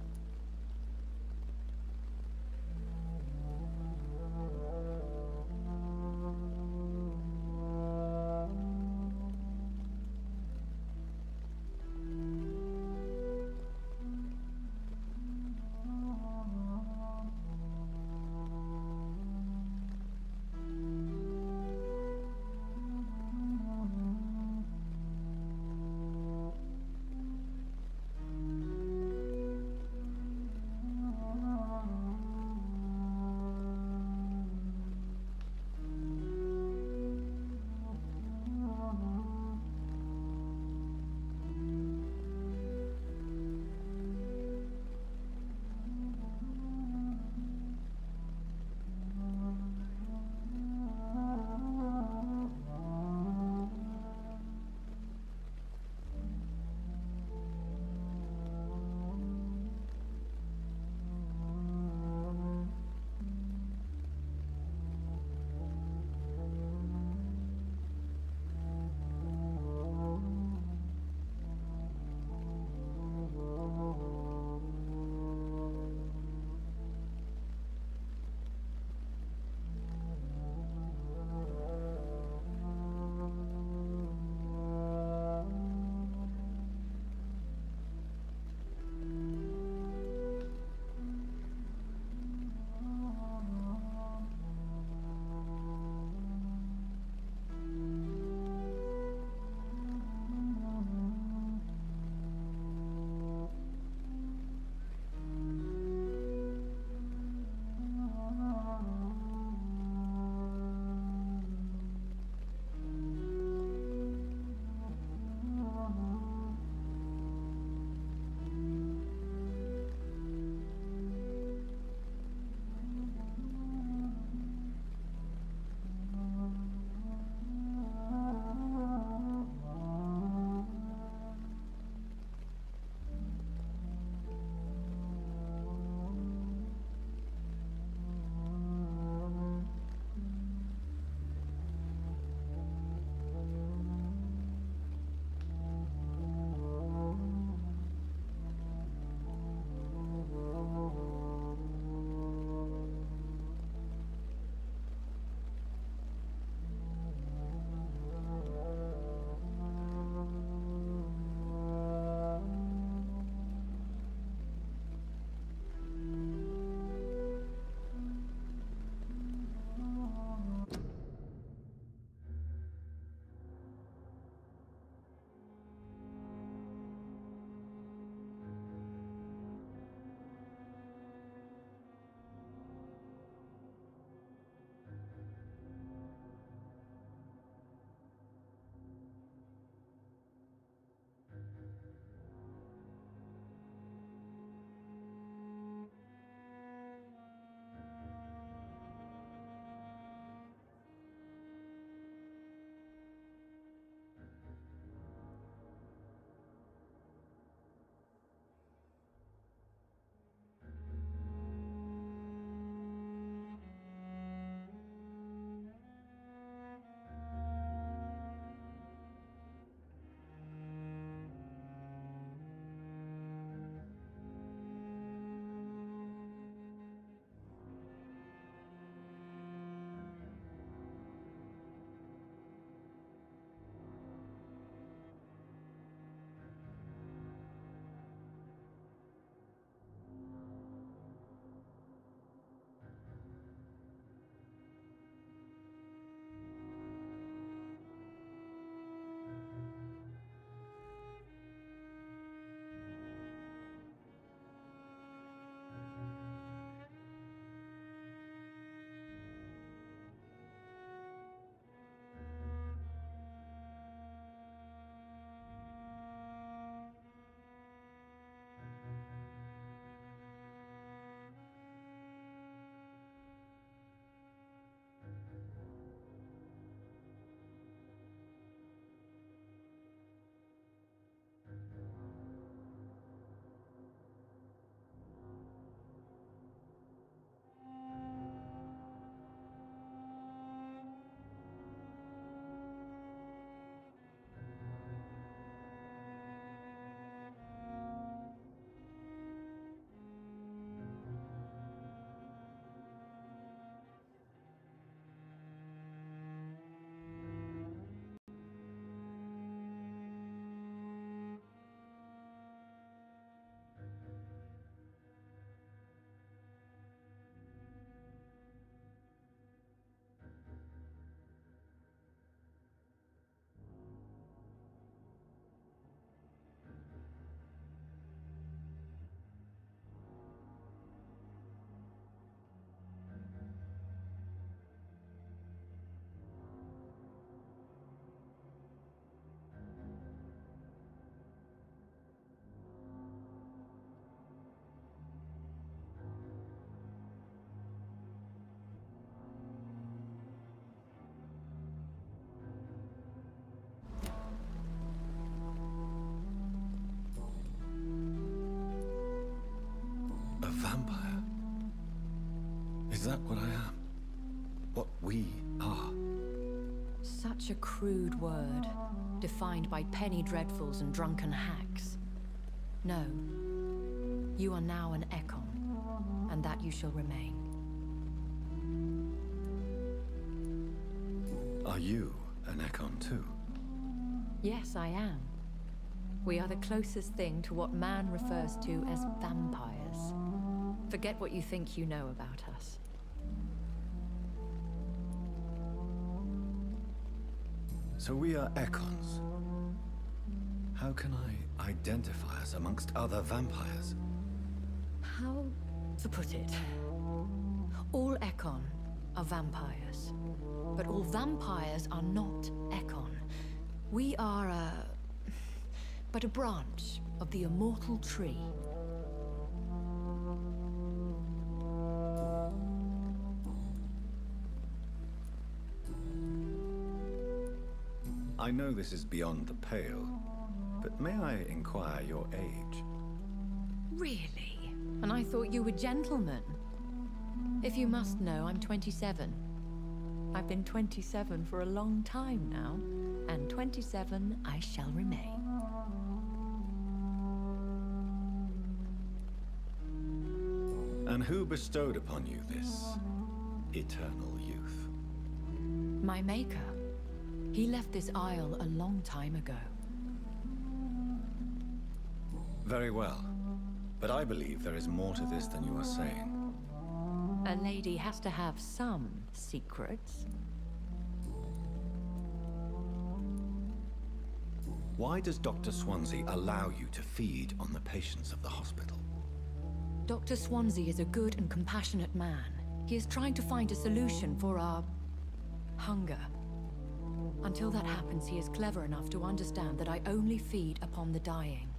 A vampire? Is that what I am? What we are? Such a crude word, defined by penny dreadfuls and drunken hacks. No. You are now an Ekon, and that you shall remain. Are you an Ekon too? Yes, I am. We are the closest thing to what man refers to as vampires. Forget what you think you know about us. So we are Ekons. How can I identify us amongst other vampires? How to put it? All Ekon are vampires. But all vampires are not Ekon. We are but a branch of the immortal tree. I know this is beyond the pale, but may I inquire your age? Really? And I thought you were gentlemen. If you must know, I'm 27. I've been 27 for a long time now, and 27 I shall remain. And who bestowed upon you this eternal youth? My maker. He left this isle a long time ago. Very well. But I believe there is more to this than you are saying. A lady has to have some secrets. Why does Dr. Swansea allow you to feed on the patients of the hospital? Dr. Swansea is a good and compassionate man. He is trying to find a solution for our hunger. Until that happens, he is clever enough to understand that I only feed upon the dying.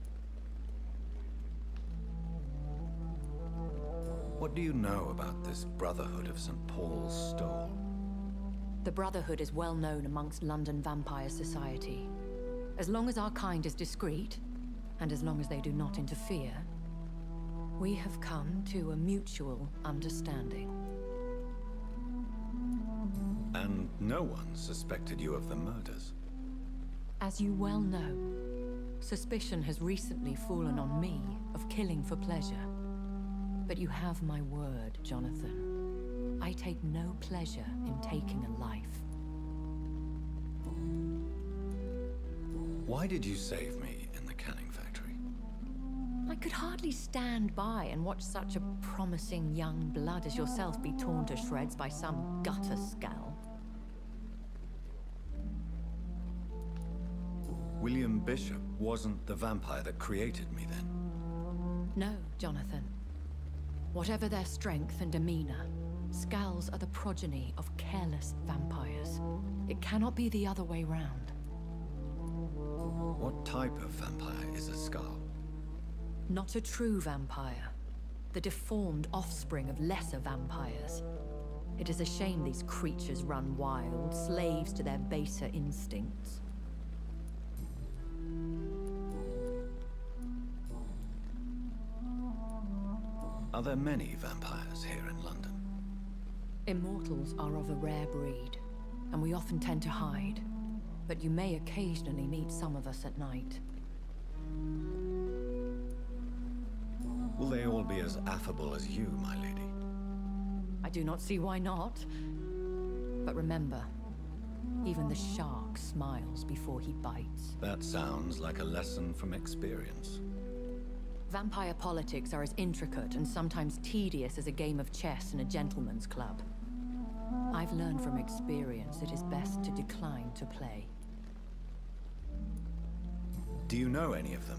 What do you know about this Brotherhood of St. Paul's Stole? The Brotherhood is well known amongst London vampire society. As long as our kind is discreet, and as long as they do not interfere, we have come to a mutual understanding. And no one suspected you of the murders? As you well know, suspicion has recently fallen on me of killing for pleasure. But you have my word, Jonathan. I take no pleasure in taking a life. Why did you save me in the canning factory? I could hardly stand by and watch such a promising young blood as yourself be torn to shreds by some gutter skal. William Bishop wasn't the vampire that created me then? No, Jonathan. Whatever their strength and demeanor, skals are the progeny of careless vampires. It cannot be the other way round. What type of vampire is a skal? Not a true vampire. The deformed offspring of lesser vampires. It is a shame these creatures run wild, slaves to their baser instincts. Are there many vampires here in London? Immortals are of a rare breed, and we often tend to hide. But you may occasionally meet some of us at night. Will they all be as affable as you, my lady? I do not see why not. But remember, even the shark smiles before he bites. That sounds like a lesson from experience. Vampire politics are as intricate and sometimes tedious as a game of chess in a gentleman's club. I've learned from experience it is best to decline to play. Do you know any of them?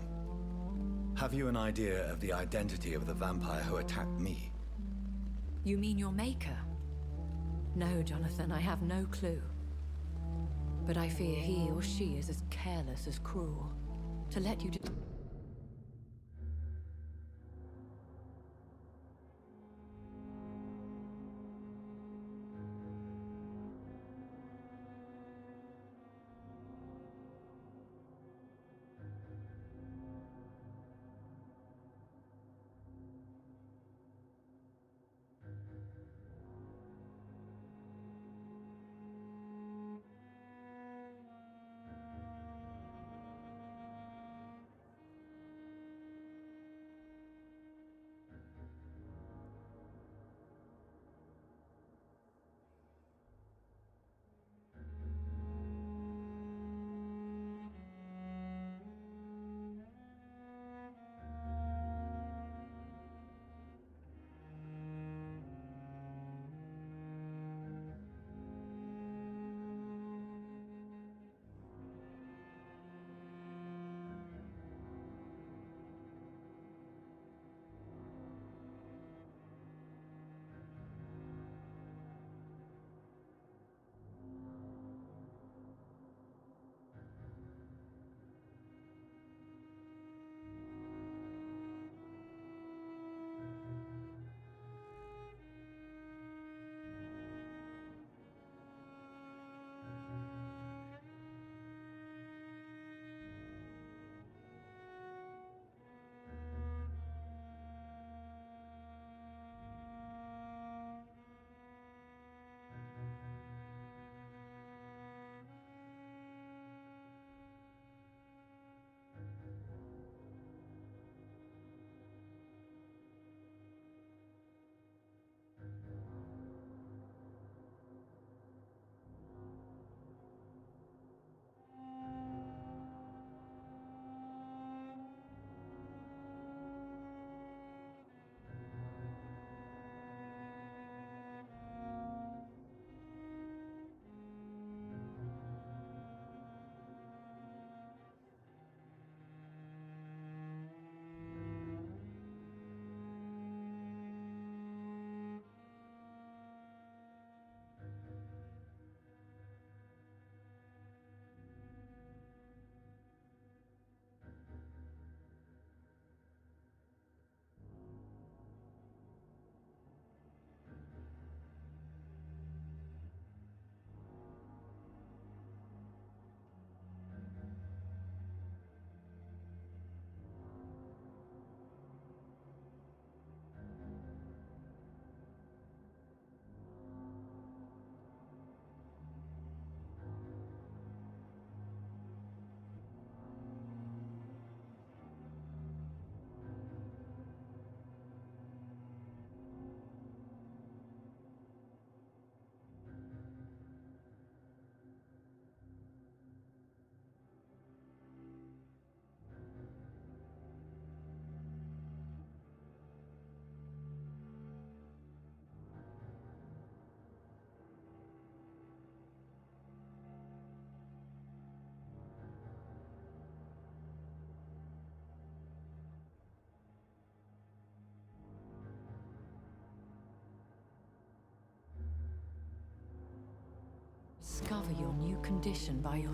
Have you an idea of the identity of the vampire who attacked me? You mean your maker? No, Jonathan, I have no clue. But I fear he or she is as careless as cruel. To let you Discover your new condition by your...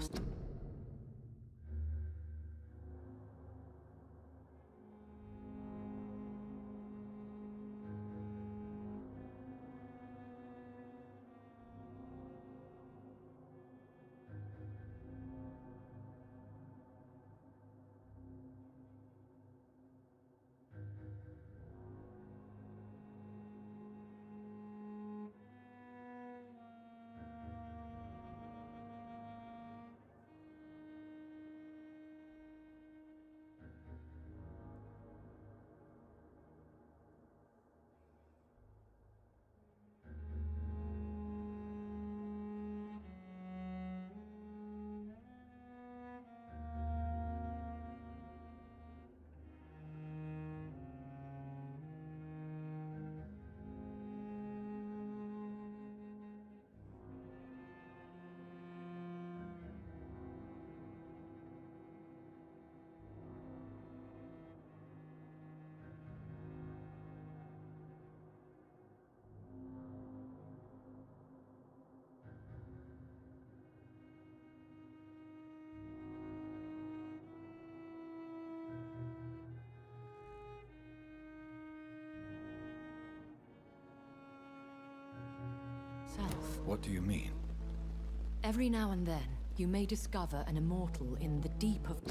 Self. What do you mean? Every now and then, you may discover an immortal in the deep of...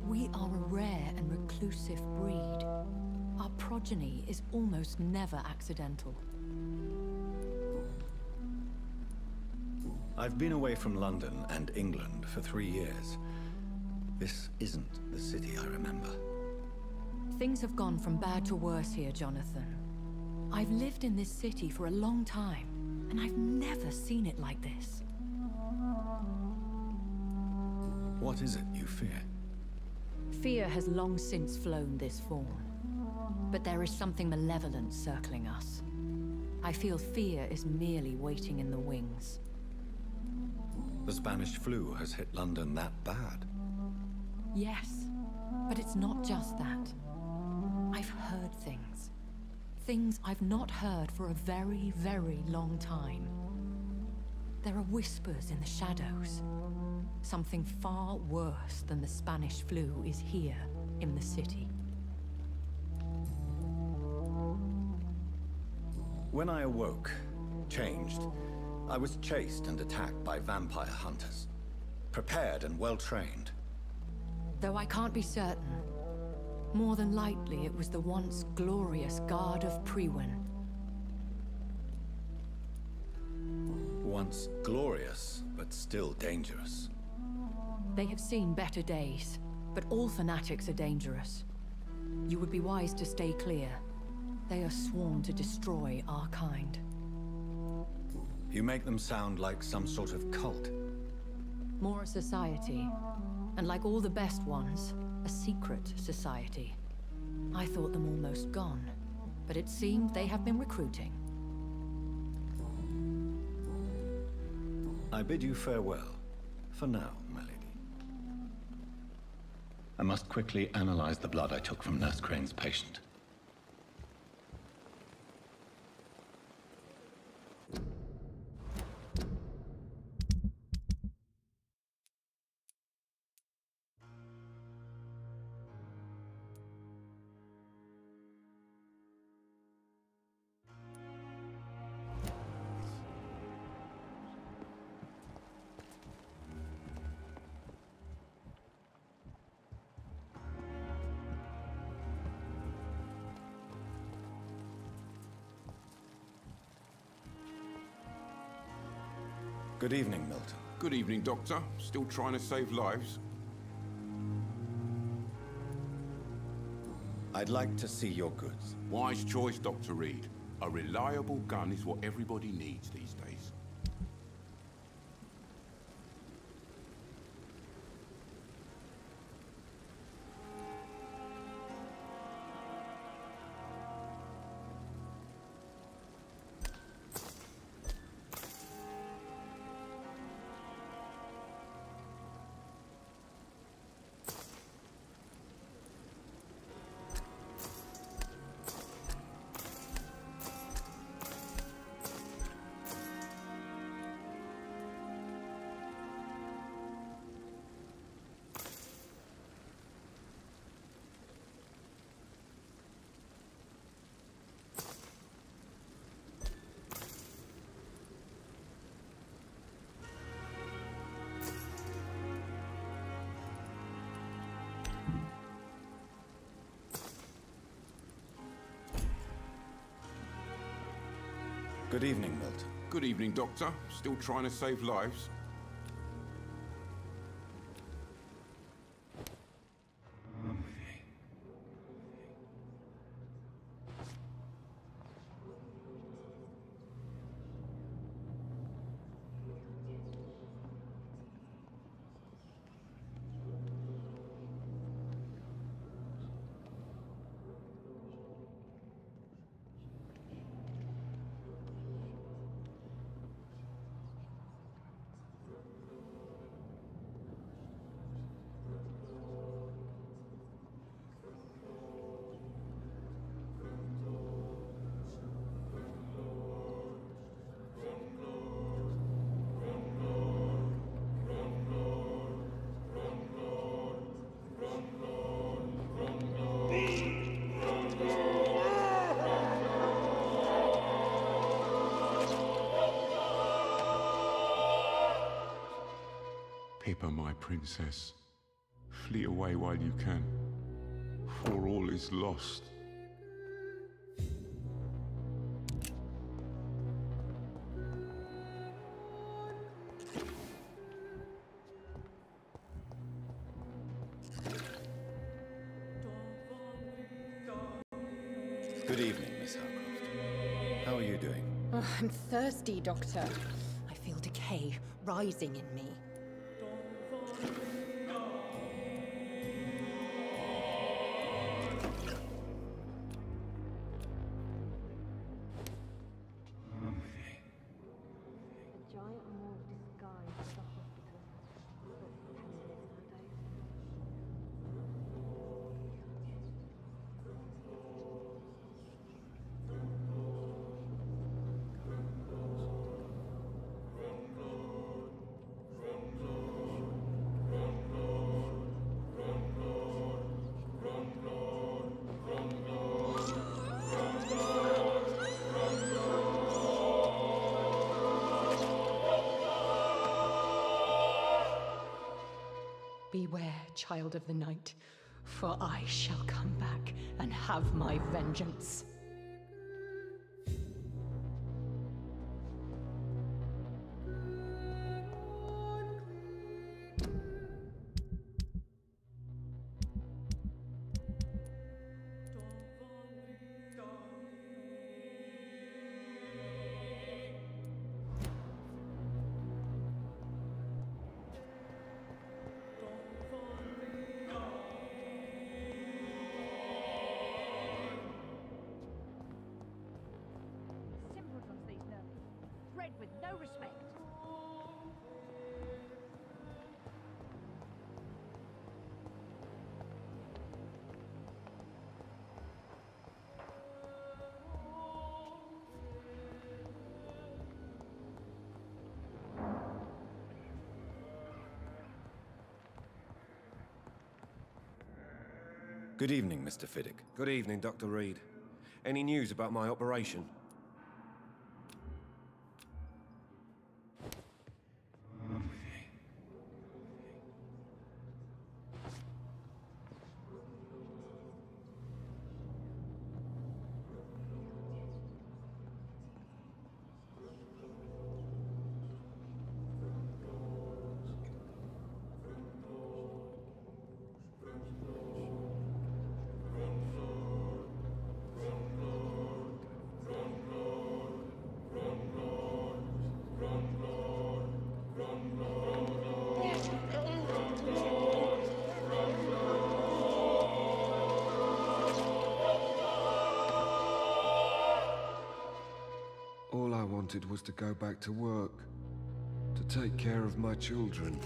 But we are a rare and reclusive breed. Our progeny is almost never accidental. I've been away from London and England for 3 years. This isn't the city I remember. Things have gone from bad to worse here, Jonathan. I've lived in this city for a long time, and I've never seen it like this. What is it you fear? Fear has long since flown this form. But there is something malevolent circling us. I feel fear is merely waiting in the wings. The Spanish flu has hit London that bad? Yes, but it's not just that. I've heard things. Things I've not heard for a very, very long time. There are whispers in the shadows. Something far worse than the Spanish flu is here in the city. When I awoke, changed, I was chased and attacked by vampire hunters. Prepared and well-trained. Though I can't be certain, more than likely it was the once glorious Guard of Priwen. Once glorious, but still dangerous. They have seen better days, but all fanatics are dangerous. You would be wise to stay clear. They are sworn to destroy our kind. You make them sound like some sort of cult. More a society, and like all the best ones, a secret society. I thought them almost gone, but it seemed they have been recruiting. I bid you farewell, for now, my lady. I must quickly analyze the blood I took from Nurse Crane's patient. Good evening, Milton. Good evening, Doctor. Still trying to save lives? I'd like to see your goods. Wise choice, Dr. Reid. A reliable gun is what everybody needs these days. Good evening, Milton. Good evening, Doctor. Still trying to save lives? Pippa, my princess. Flee away while you can, for all is lost. Good evening, Miss Howcroft. How are you doing? Oh, I'm thirsty, Doctor. I feel decay rising in me. Beware, child of the night, for I shall come back and have my vengeance. With no respect. Good evening, Mr. Fiddick. Good evening, Dr. Reid. Any news about my operation? All I wanted was to go back to work, to take care of my children.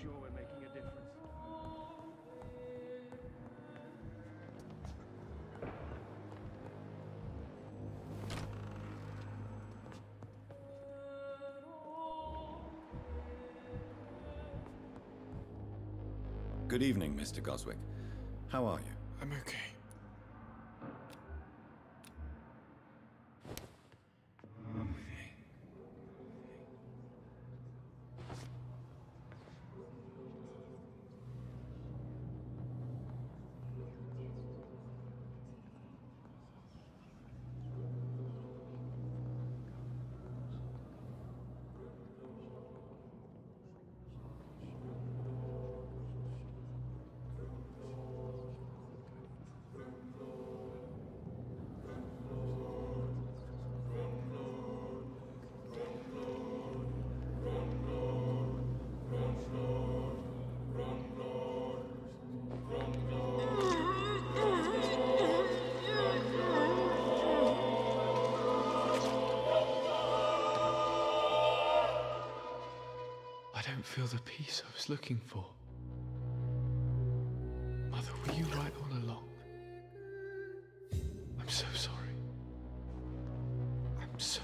Sure we're making a difference. Good evening, Mr. Goswick. How are you? I'm okay. feel the peace I was looking for. Mother, were you right all along? I'm so sorry. I'm so...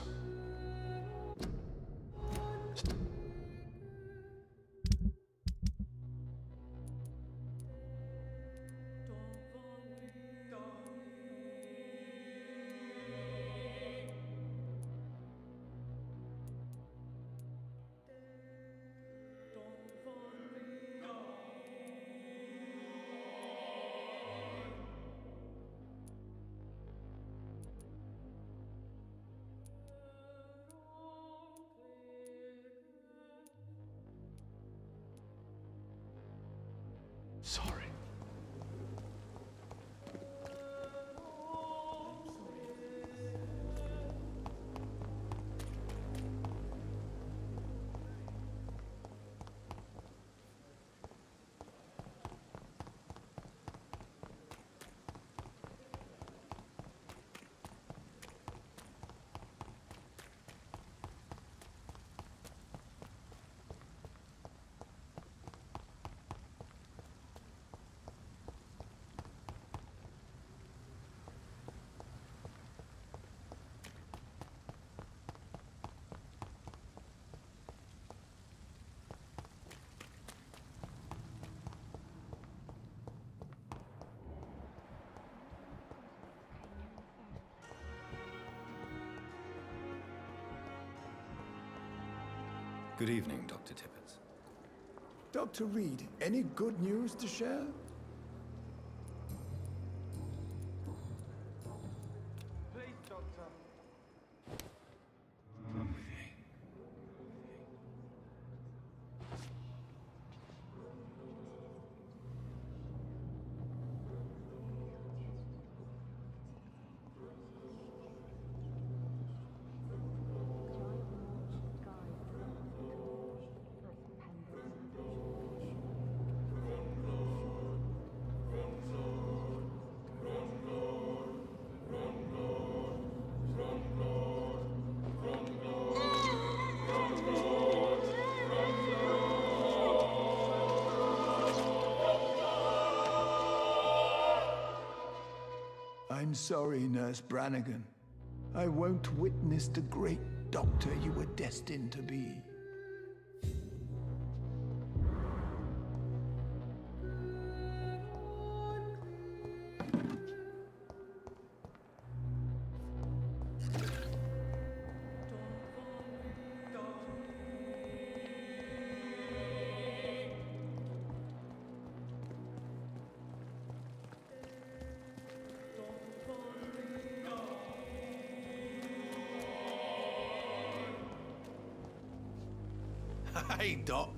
Sorry. Good evening, Dr. Tippett. Dr. Reid, any good news to share? Please, Doctor. I'm sorry, Nurse Brannigan. I won't witness the great doctor you were destined to be. Hey, Doc.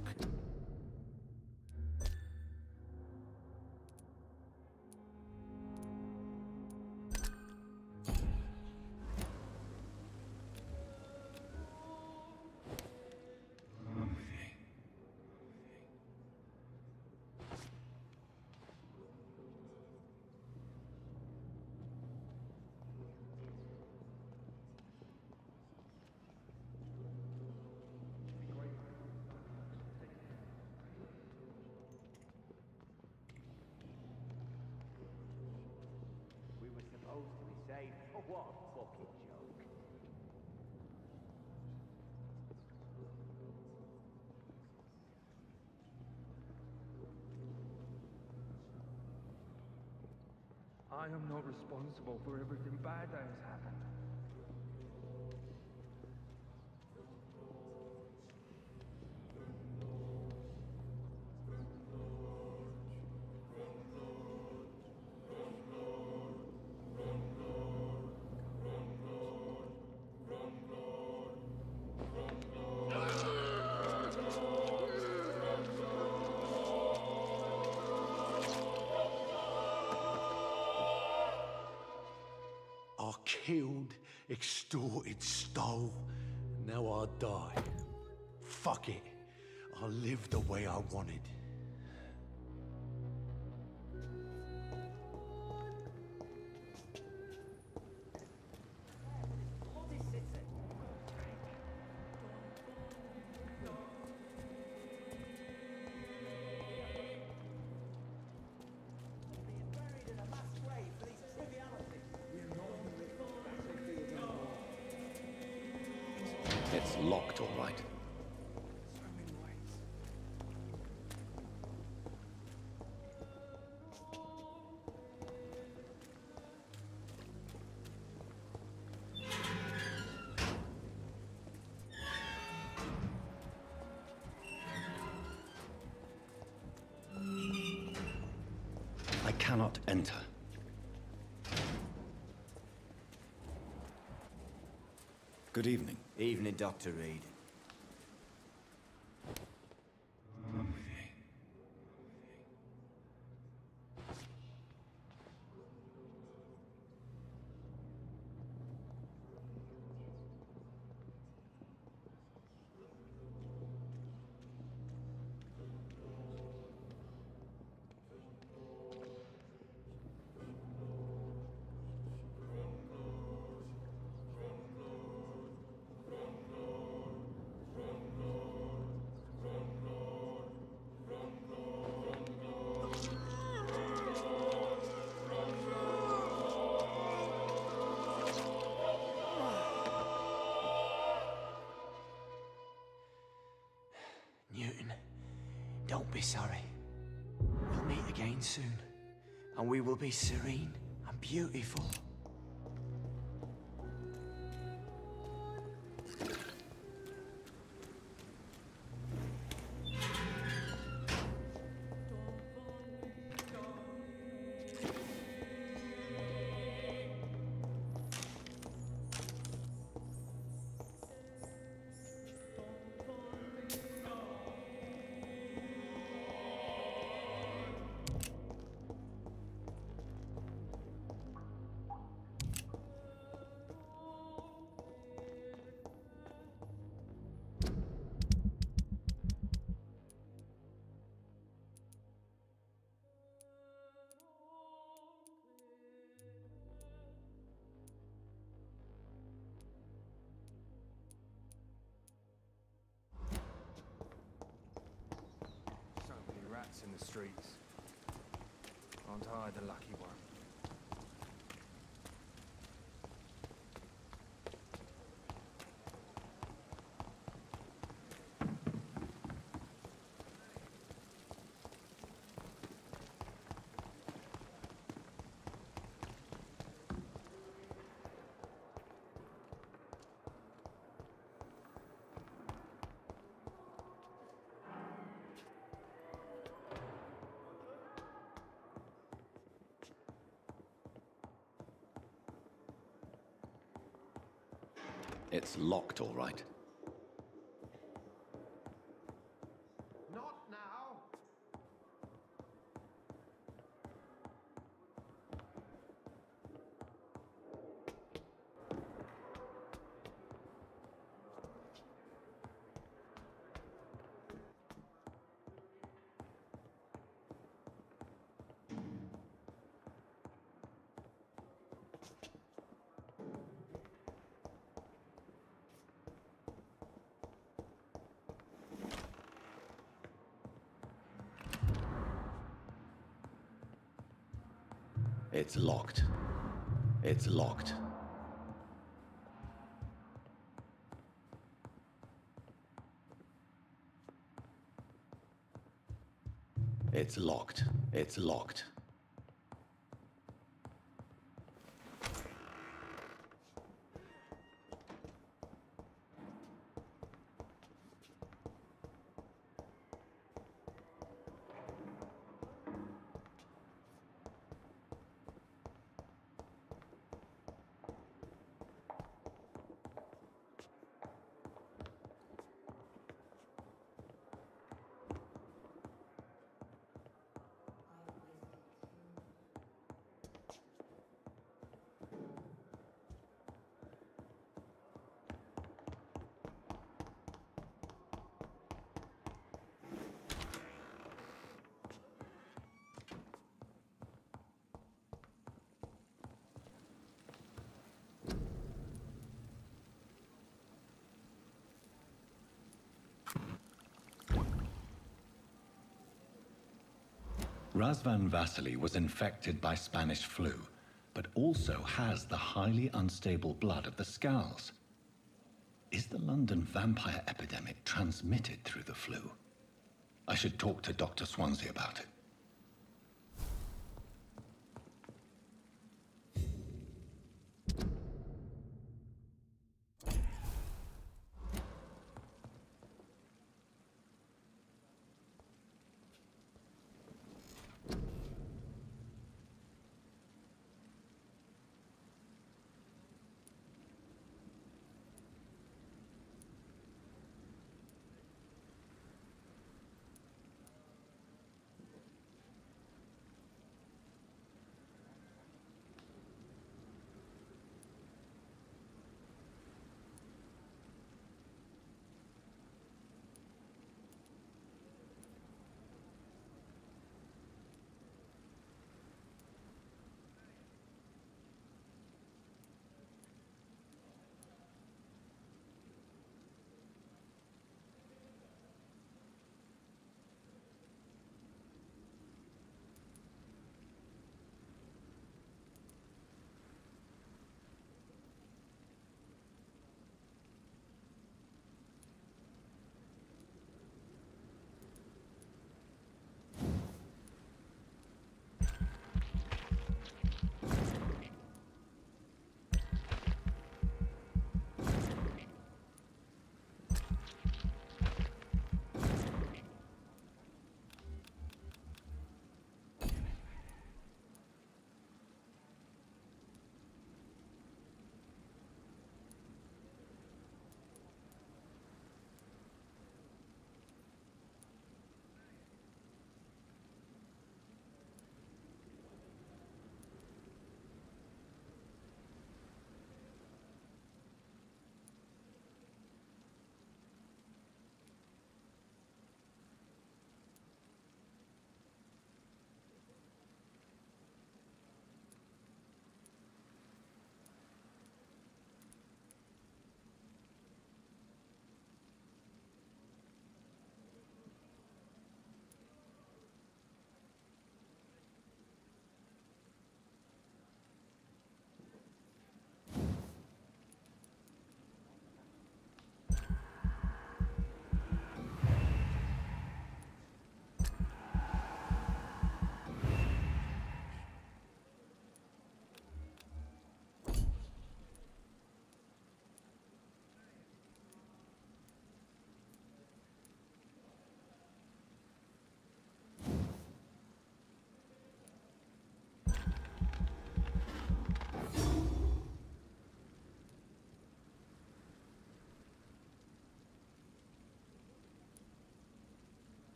What a fucking joke. I am not responsible for everything bad that has happened. Killed, extorted, stole. Now I die. Fuck it. I'll live the way I wanted. locked, all right. I cannot enter. Good evening. Evening, Dr. Reid. Newton, don't be sorry. We'll meet again soon, and we will be serene and beautiful. In the streets. Aren't I the lucky one? It's locked, all right. Not now. It's locked. It's locked. It's locked. It's locked. Razvan Vasily was infected by Spanish flu, but also has the highly unstable blood of the skals. Is the London vampire epidemic transmitted through the flu? I should talk to Dr. Swansea about it.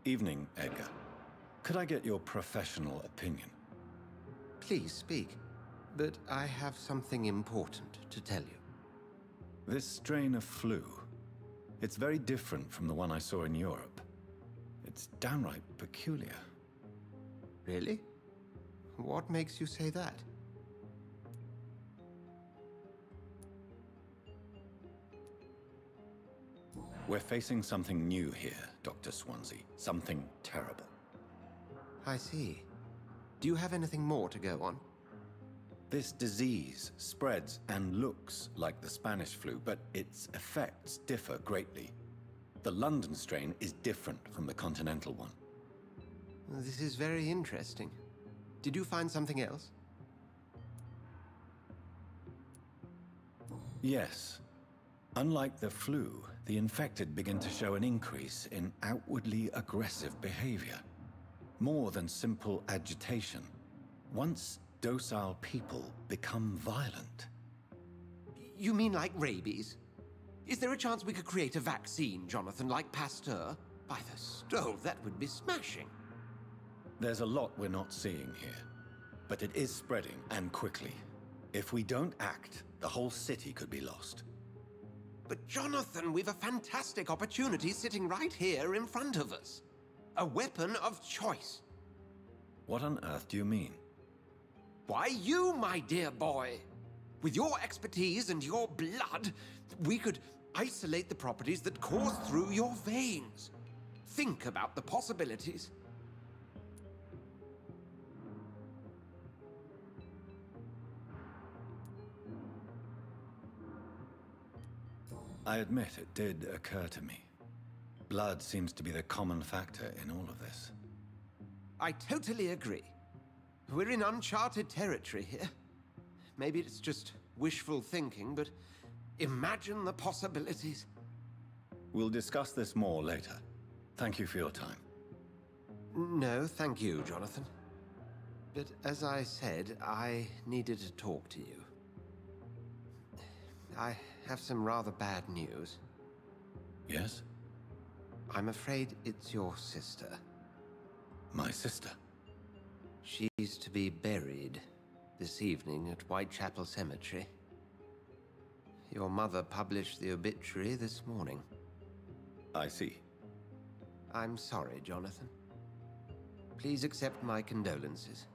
Evening, Edgar. Could I get your professional opinion? Please speak, but I have something important to tell you. This strain of flu, it's very different from the one I saw in Europe. It's downright peculiar. Really? What makes you say that? We're facing something new here, Dr. Swansea. Something terrible. I see. Do you have anything more to go on? This disease spreads and looks like the Spanish flu, but its effects differ greatly. The London strain is different from the continental one. This is very interesting. Did you find something else? Yes. Unlike the flu, the infected begin to show an increase in outwardly aggressive behavior. More than simple agitation. Once docile people become violent. You mean like rabies? Is there a chance we could create a vaccine, Jonathan, like Pasteur? By the stove, that would be smashing. There's a lot we're not seeing here. But it is spreading, and quickly. If we don't act, the whole city could be lost. But Jonathan, we've a fantastic opportunity sitting right here in front of us. A weapon of choice. What on earth do you mean? Why, you, my dear boy. With your expertise and your blood, we could isolate the properties that course through your veins. Think about the possibilities. I admit it did occur to me. Blood seems to be the common factor in all of this. I totally agree. We're in uncharted territory here. Maybe it's just wishful thinking, but imagine the possibilities. We'll discuss this more later. Thank you for your time. No, thank you, Jonathan. But as I said, I needed to talk to you. I have some rather bad news. Yes? I'm afraid it's your sister. My sister? She's to be buried this evening at Whitechapel Cemetery. Your mother published the obituary this morning. I see. I'm sorry, Jonathan. Please accept my condolences.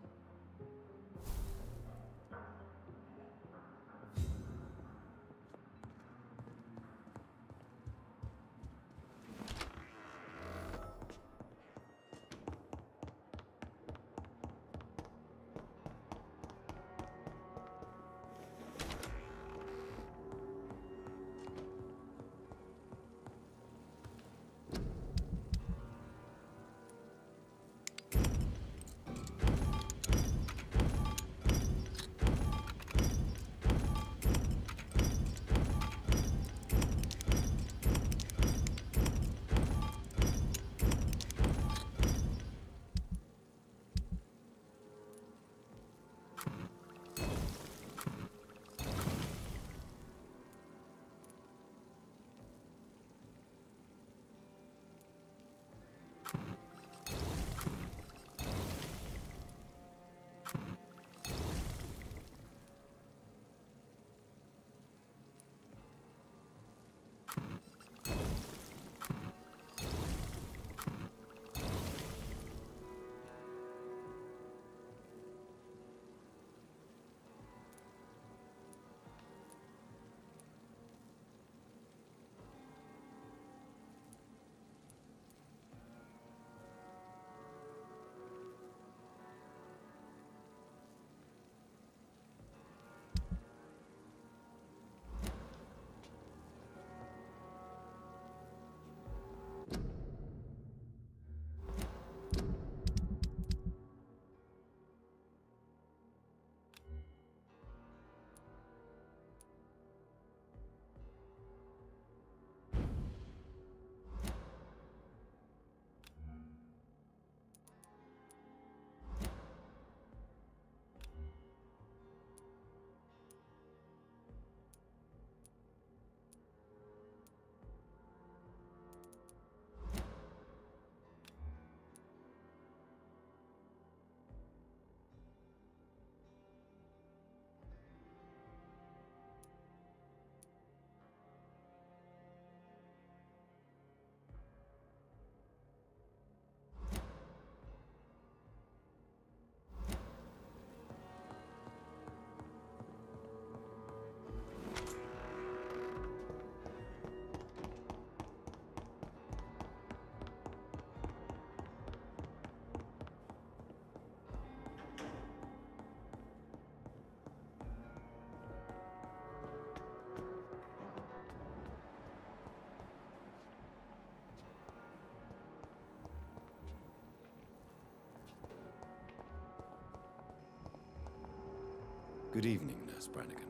Good evening, Nurse Brannigan.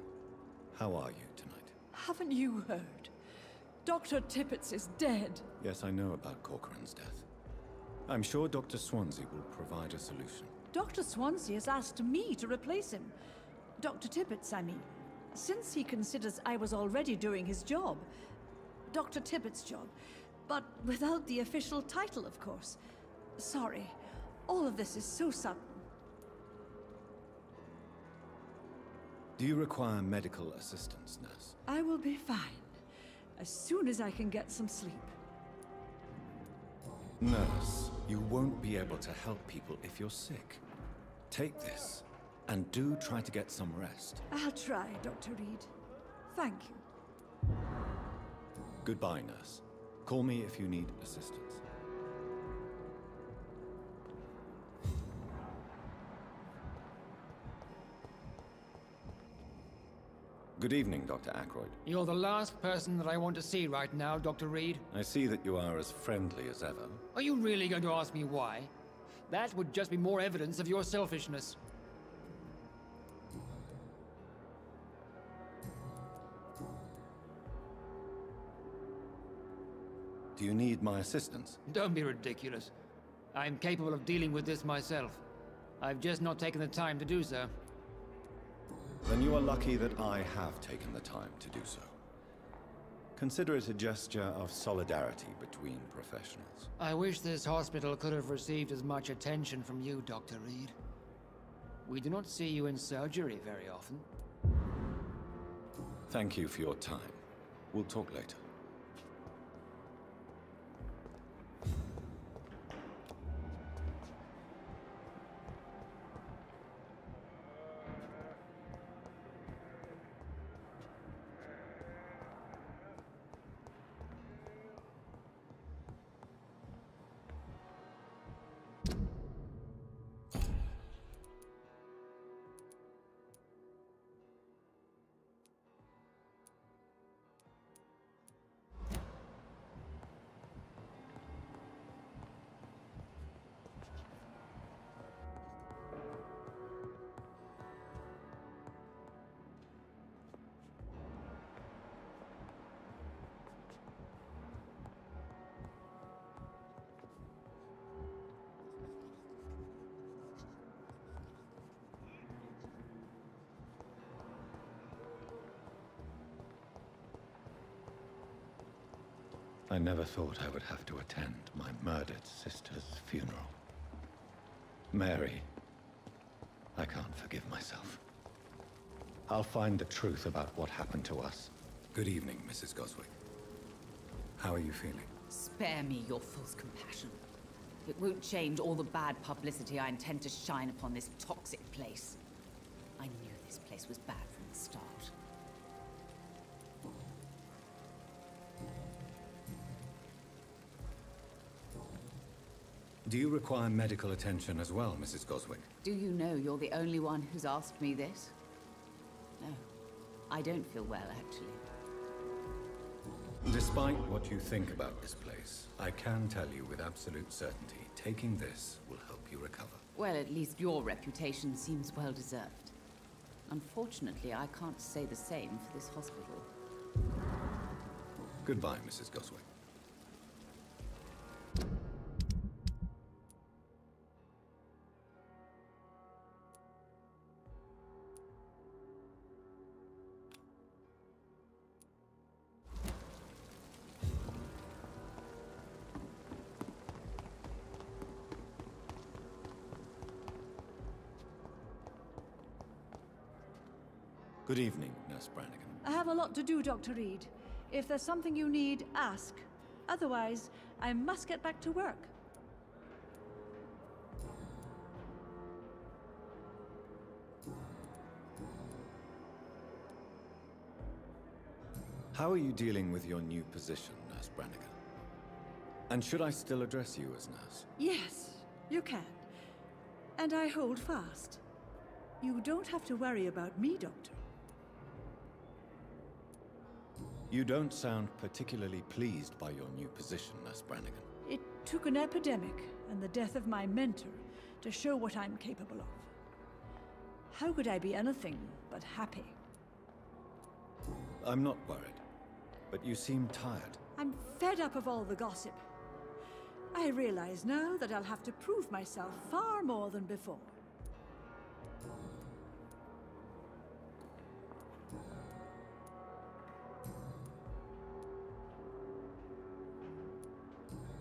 How are you tonight? Haven't you heard? Dr. Tippett is dead. Yes, I know about Corcoran's death. I'm sure Dr. Swansea will provide a solution. Dr. Swansea has asked me to replace him. Dr. Tippett, I mean. Since he considers I was already doing his job. Dr. Tippett's job. But without the official title, of course. Sorry. All of this is so sudden. Do you require medical assistance, nurse? I will be fine. As soon as I can get some sleep. Nurse, you won't be able to help people if you're sick. Take this, and do try to get some rest. I'll try, Dr. Reid. Thank you. Goodbye, nurse. Call me if you need assistance. Good evening, Dr. Ackroyd. You're the last person that I want to see right now, Dr. Reid. I see that you are as friendly as ever. Are you really going to ask me why? That would just be more evidence of your selfishness. Do you need my assistance? Don't be ridiculous. I'm capable of dealing with this myself. I've just not taken the time to do so. Then you are lucky that I have taken the time to do so. Consider it a gesture of solidarity between professionals. I wish this hospital could have received as much attention from you, Dr. Reid. We do not see you in surgery very often. Thank you for your time. We'll talk later. I never thought I would have to attend my murdered sister's funeral. Mary, I can't forgive myself. I'll find the truth about what happened to us. Good evening, Mrs. Goswick. How are you feeling? Spare me your false compassion. It won't change all the bad publicity I intend to shine upon this toxic place. I knew this place was bad from the start. Do you require medical attention as well, Mrs. Goswick? Do you know you're the only one who's asked me this? No, I don't feel well, actually. Despite what you think about this place, I can tell you with absolute certainty, taking this will help you recover. Well, at least your reputation seems well-deserved. Unfortunately, I can't say the same for this hospital. Goodbye, Mrs. Goswick. Good evening, Nurse Brannigan. I have a lot to do, Dr. Reid. If there's something you need, ask. Otherwise, I must get back to work. How are you dealing with your new position, Nurse Brannigan? And should I still address you as nurse? Yes, you can. And I hold fast. You don't have to worry about me, Doctor. You don't sound particularly pleased by your new position, Nurse Brannigan. It took an epidemic and the death of my mentor to show what I'm capable of. How could I be anything but happy? I'm not worried, but you seem tired. I'm fed up of all the gossip. I realize now that I'll have to prove myself far more than before.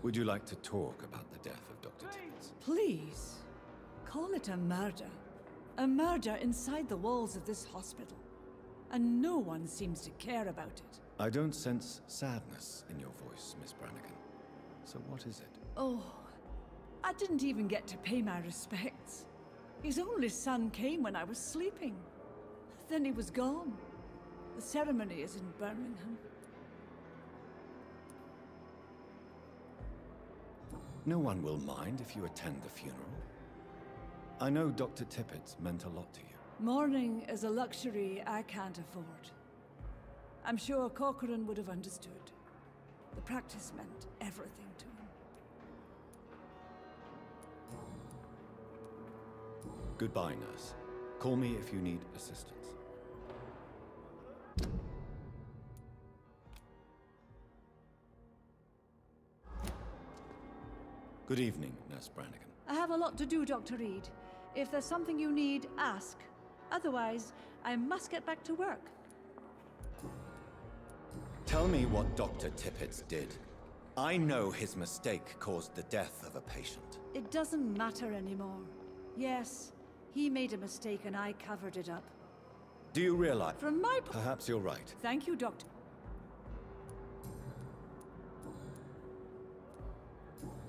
Would you like to talk about the death of Dr. Tippets? Please, call it a murder. A murder inside the walls of this hospital. And no one seems to care about it. I don't sense sadness in your voice, Miss Brannigan. So what is it? Oh, I didn't even get to pay my respects. His only son came when I was sleeping. Then he was gone. The ceremony is in Birmingham. No one will mind if you attend the funeral. I know Dr. Tippets meant a lot to you. Mourning is a luxury I can't afford. I'm sure Corcoran would have understood. The practice meant everything to him. Goodbye, nurse. Call me if you need assistance. Good evening, Nurse Brannigan. I have a lot to do, Dr. Reid. If there's something you need, ask. Otherwise, I must get back to work. Tell me what Dr. Tippets did. I know his mistake caused the death of a patient. It doesn't matter anymore. Yes, he made a mistake and I covered it up. Do you realize? From my Perhaps you're right. Thank you, Doctor.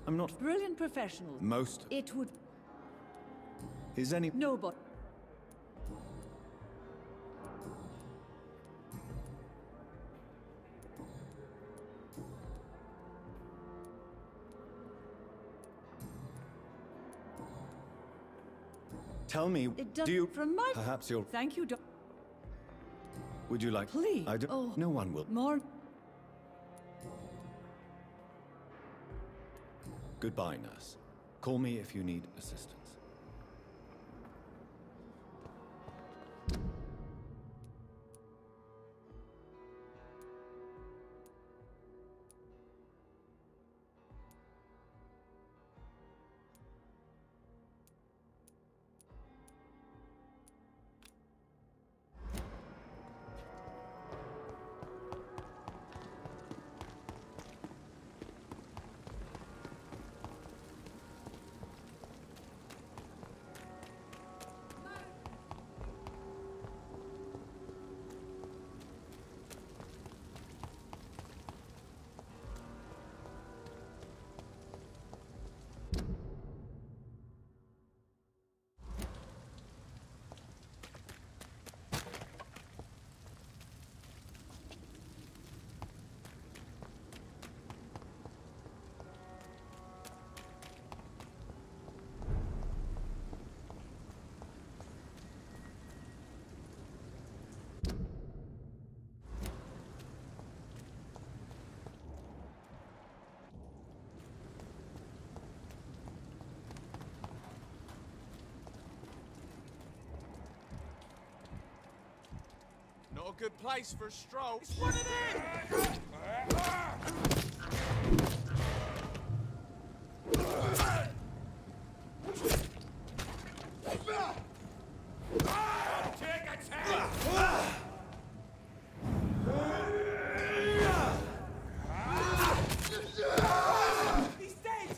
I'm not... Brilliant professional. Most... It would... Is any... No, but... Tell me, It does... do you... From my... Perhaps you're... Thank you, Doctor. Would you like... Please. I don't... Oh. No one will... More... Goodbye, nurse. Call me if you need assistance. Not a good place for a stroll. It's one of them! He's dead!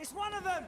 It's one of them!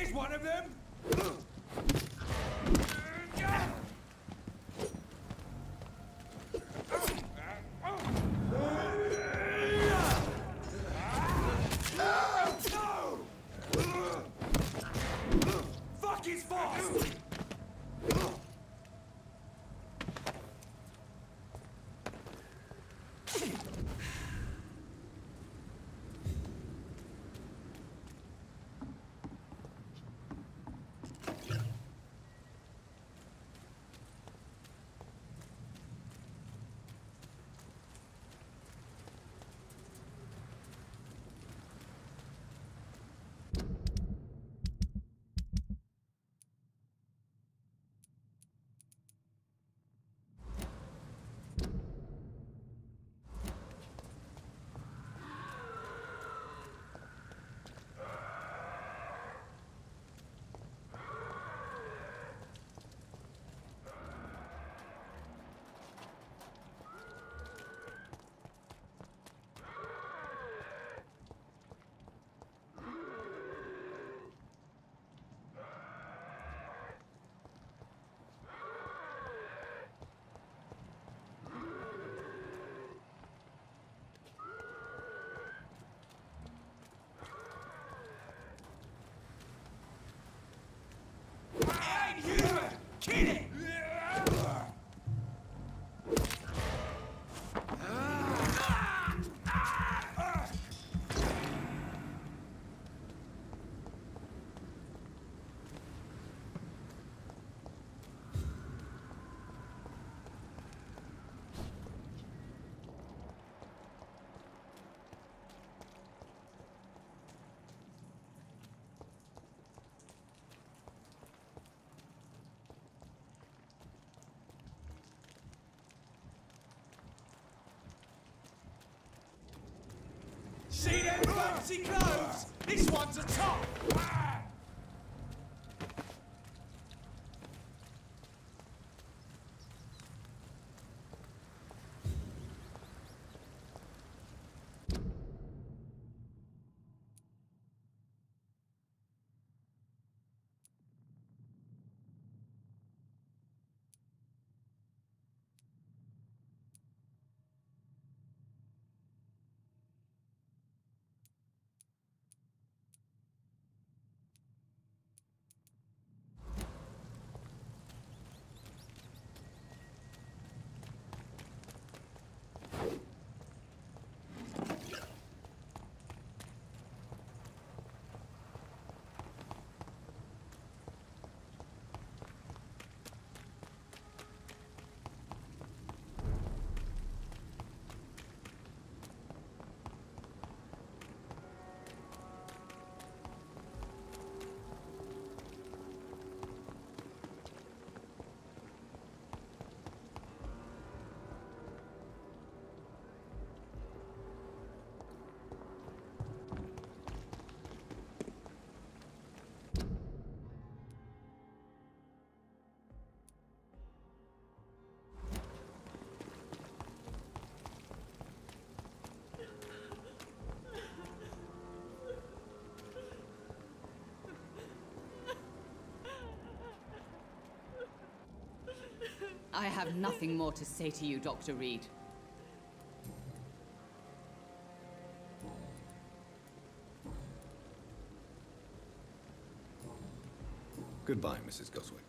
Here's one of them! Fuck his fast! Kill it! See them fancy clothes? This one's a top! I have nothing more to say to you, Dr. Reid. Goodbye, Mrs. Goswick.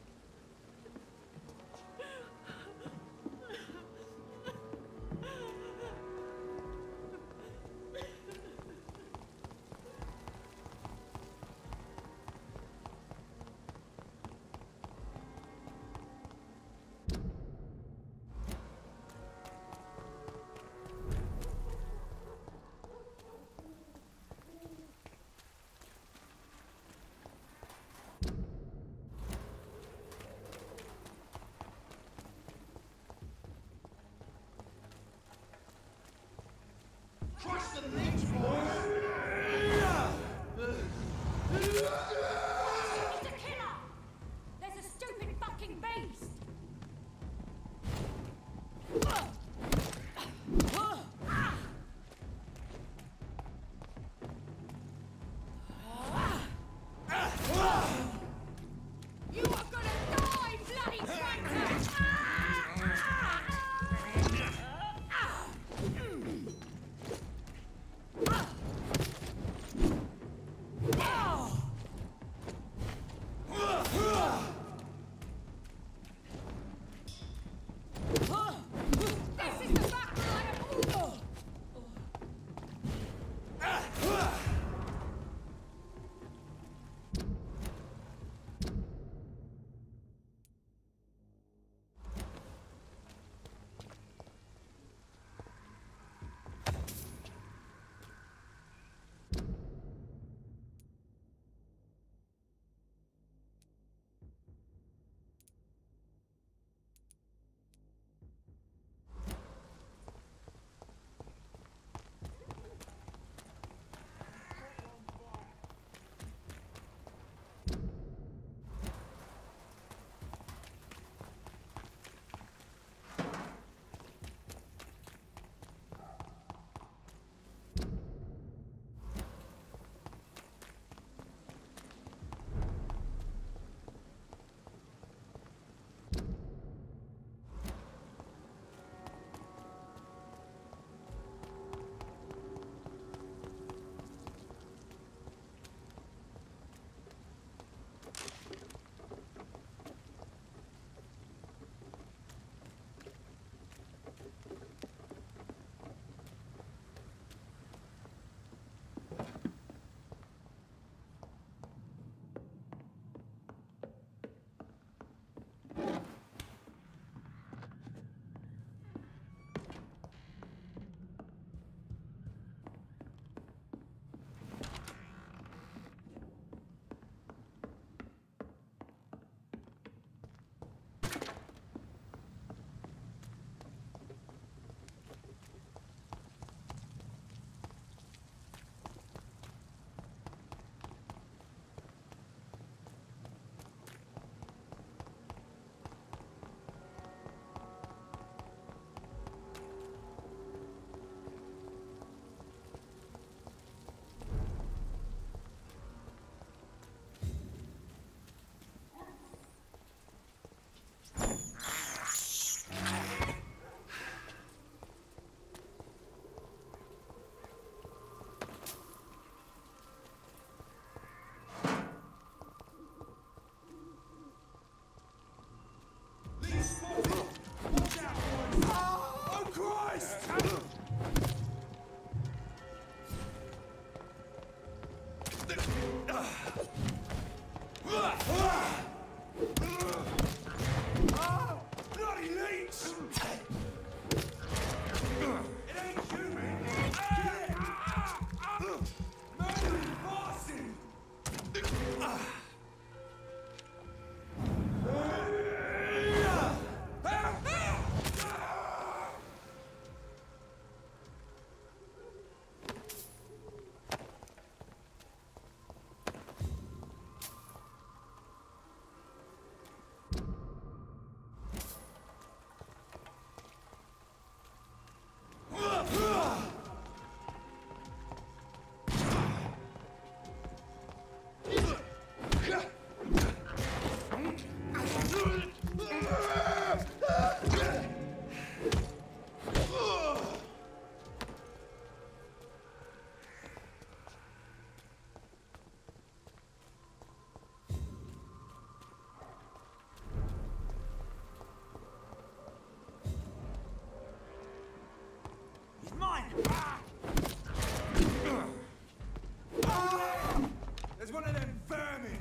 There's one of them vermin!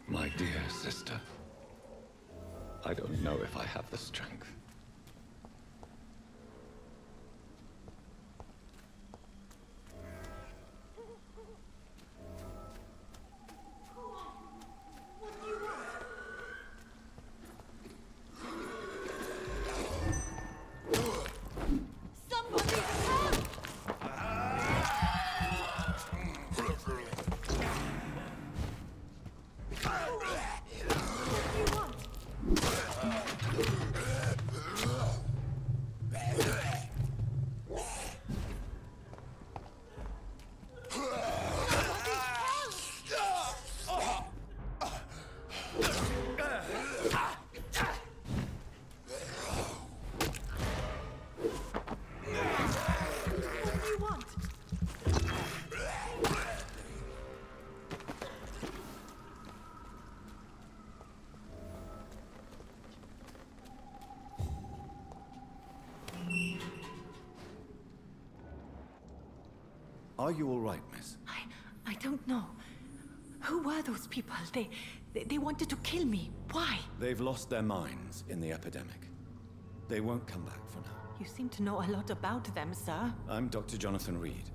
My dear sister, I don't know if I have the strength. Are you all right, miss? I don't know. Who were those people? They wanted to kill me. Why? They've lost their minds in the epidemic. They won't come back for now. You seem to know a lot about them, sir. I'm Dr. Jonathan Reid.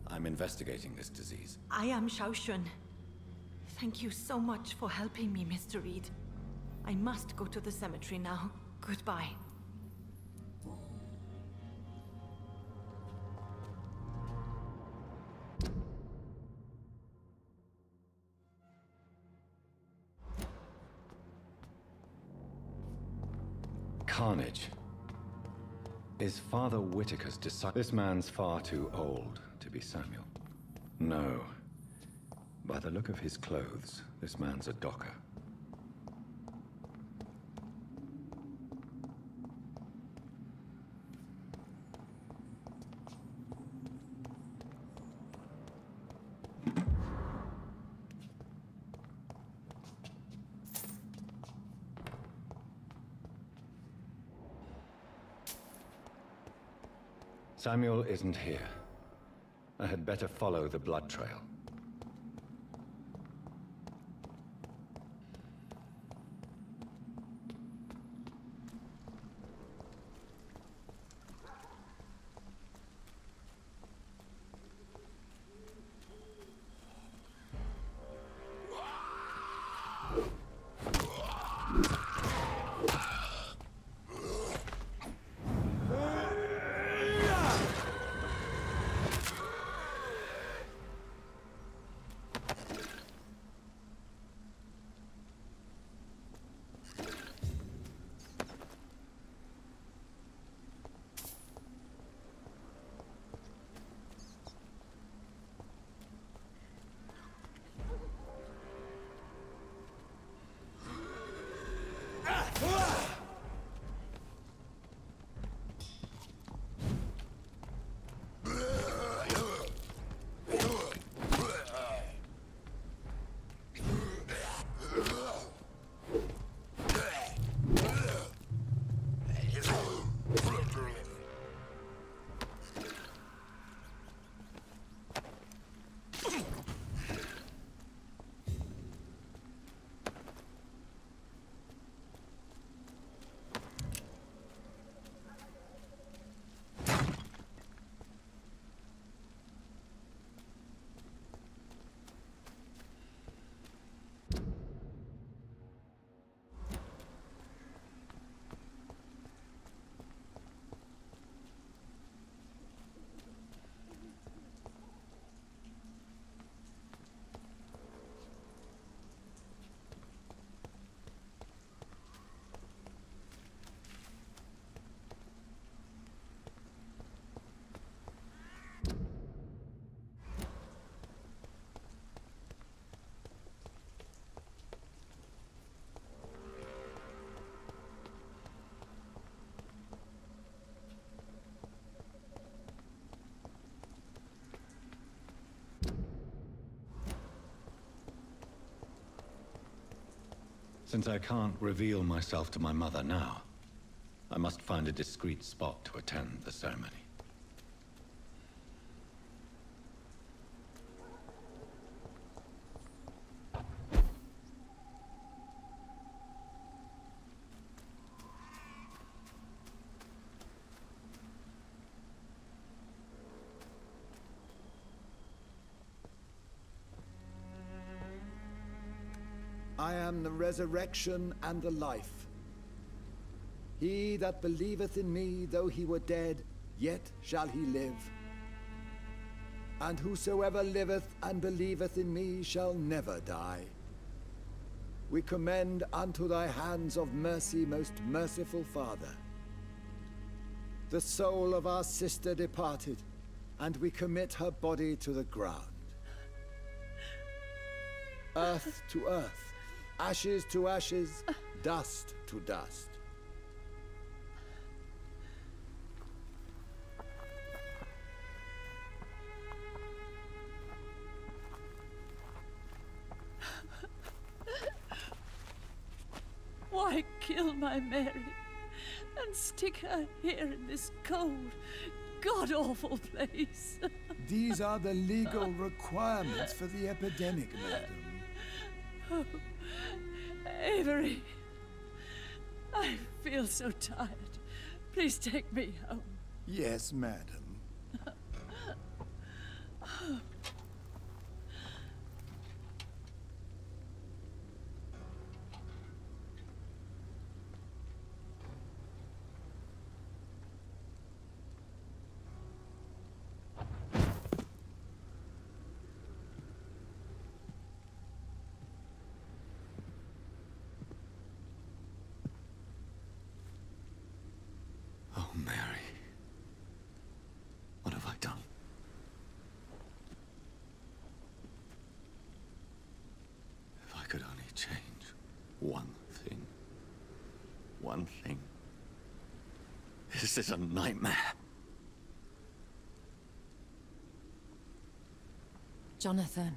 I'm investigating this disease. I am Shaoshun. Thank you so much for helping me, Mr. Reid. I must go to the cemetery now. Goodbye. Carnage is Father Whitaker's disciple. This man's far too old to be Samuel. No. By the look of his clothes, this man's a docker. Samuel isn't here. I had better follow the blood trail. Since I can't reveal myself to my mother now, I must find a discreet spot to attend the ceremony. I am the resurrection and the life. He that believeth in me, though he were dead, yet shall he live. And whosoever liveth and believeth in me shall never die. We commend unto thy hands of mercy, most merciful Father, the soul of our sister departed, and we commit her body to the ground. Earth to earth, ashes to ashes, dust to dust. Why kill my Mary and stick her here in this cold, god-awful place? These are the legal requirements for the epidemic, madam. Oh, Avery, I feel so tired. Please take me home. Yes, madam. Oh, Mary. What have I done? If I could only change one thing. One thing. This is a nightmare. Jonathan,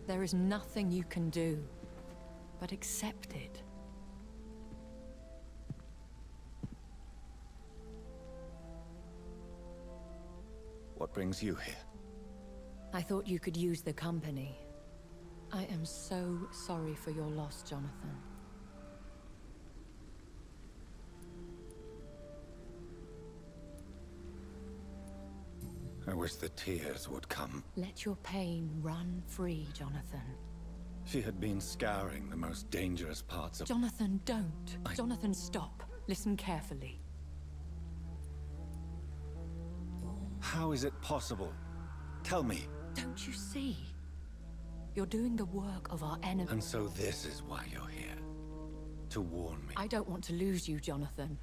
there is nothing you can do but accept it. What brings you here? I thought you could use the company. I am so sorry for your loss, Jonathan. I wish the tears would come. Let your pain run free, Jonathan. She had been scouring the most dangerous parts of... Jonathan, don't. Jonathan, stop. Listen carefully. How is it possible? Tell me. Don't you see? You're doing the work of our enemy. And so this is why you're here. To warn me. I don't want to lose you, Jonathan.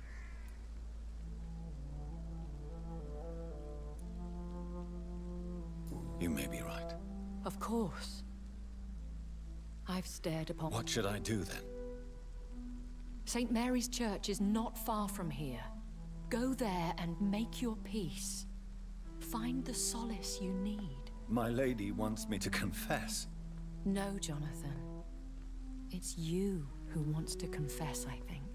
You may be right. Of course. I've stared upon... What should I do then? St. Mary's Church is not far from here. Go there and make your peace. Find the solace you need. My lady wants me to confess. No, Jonathan. It's you who wants to confess, I think.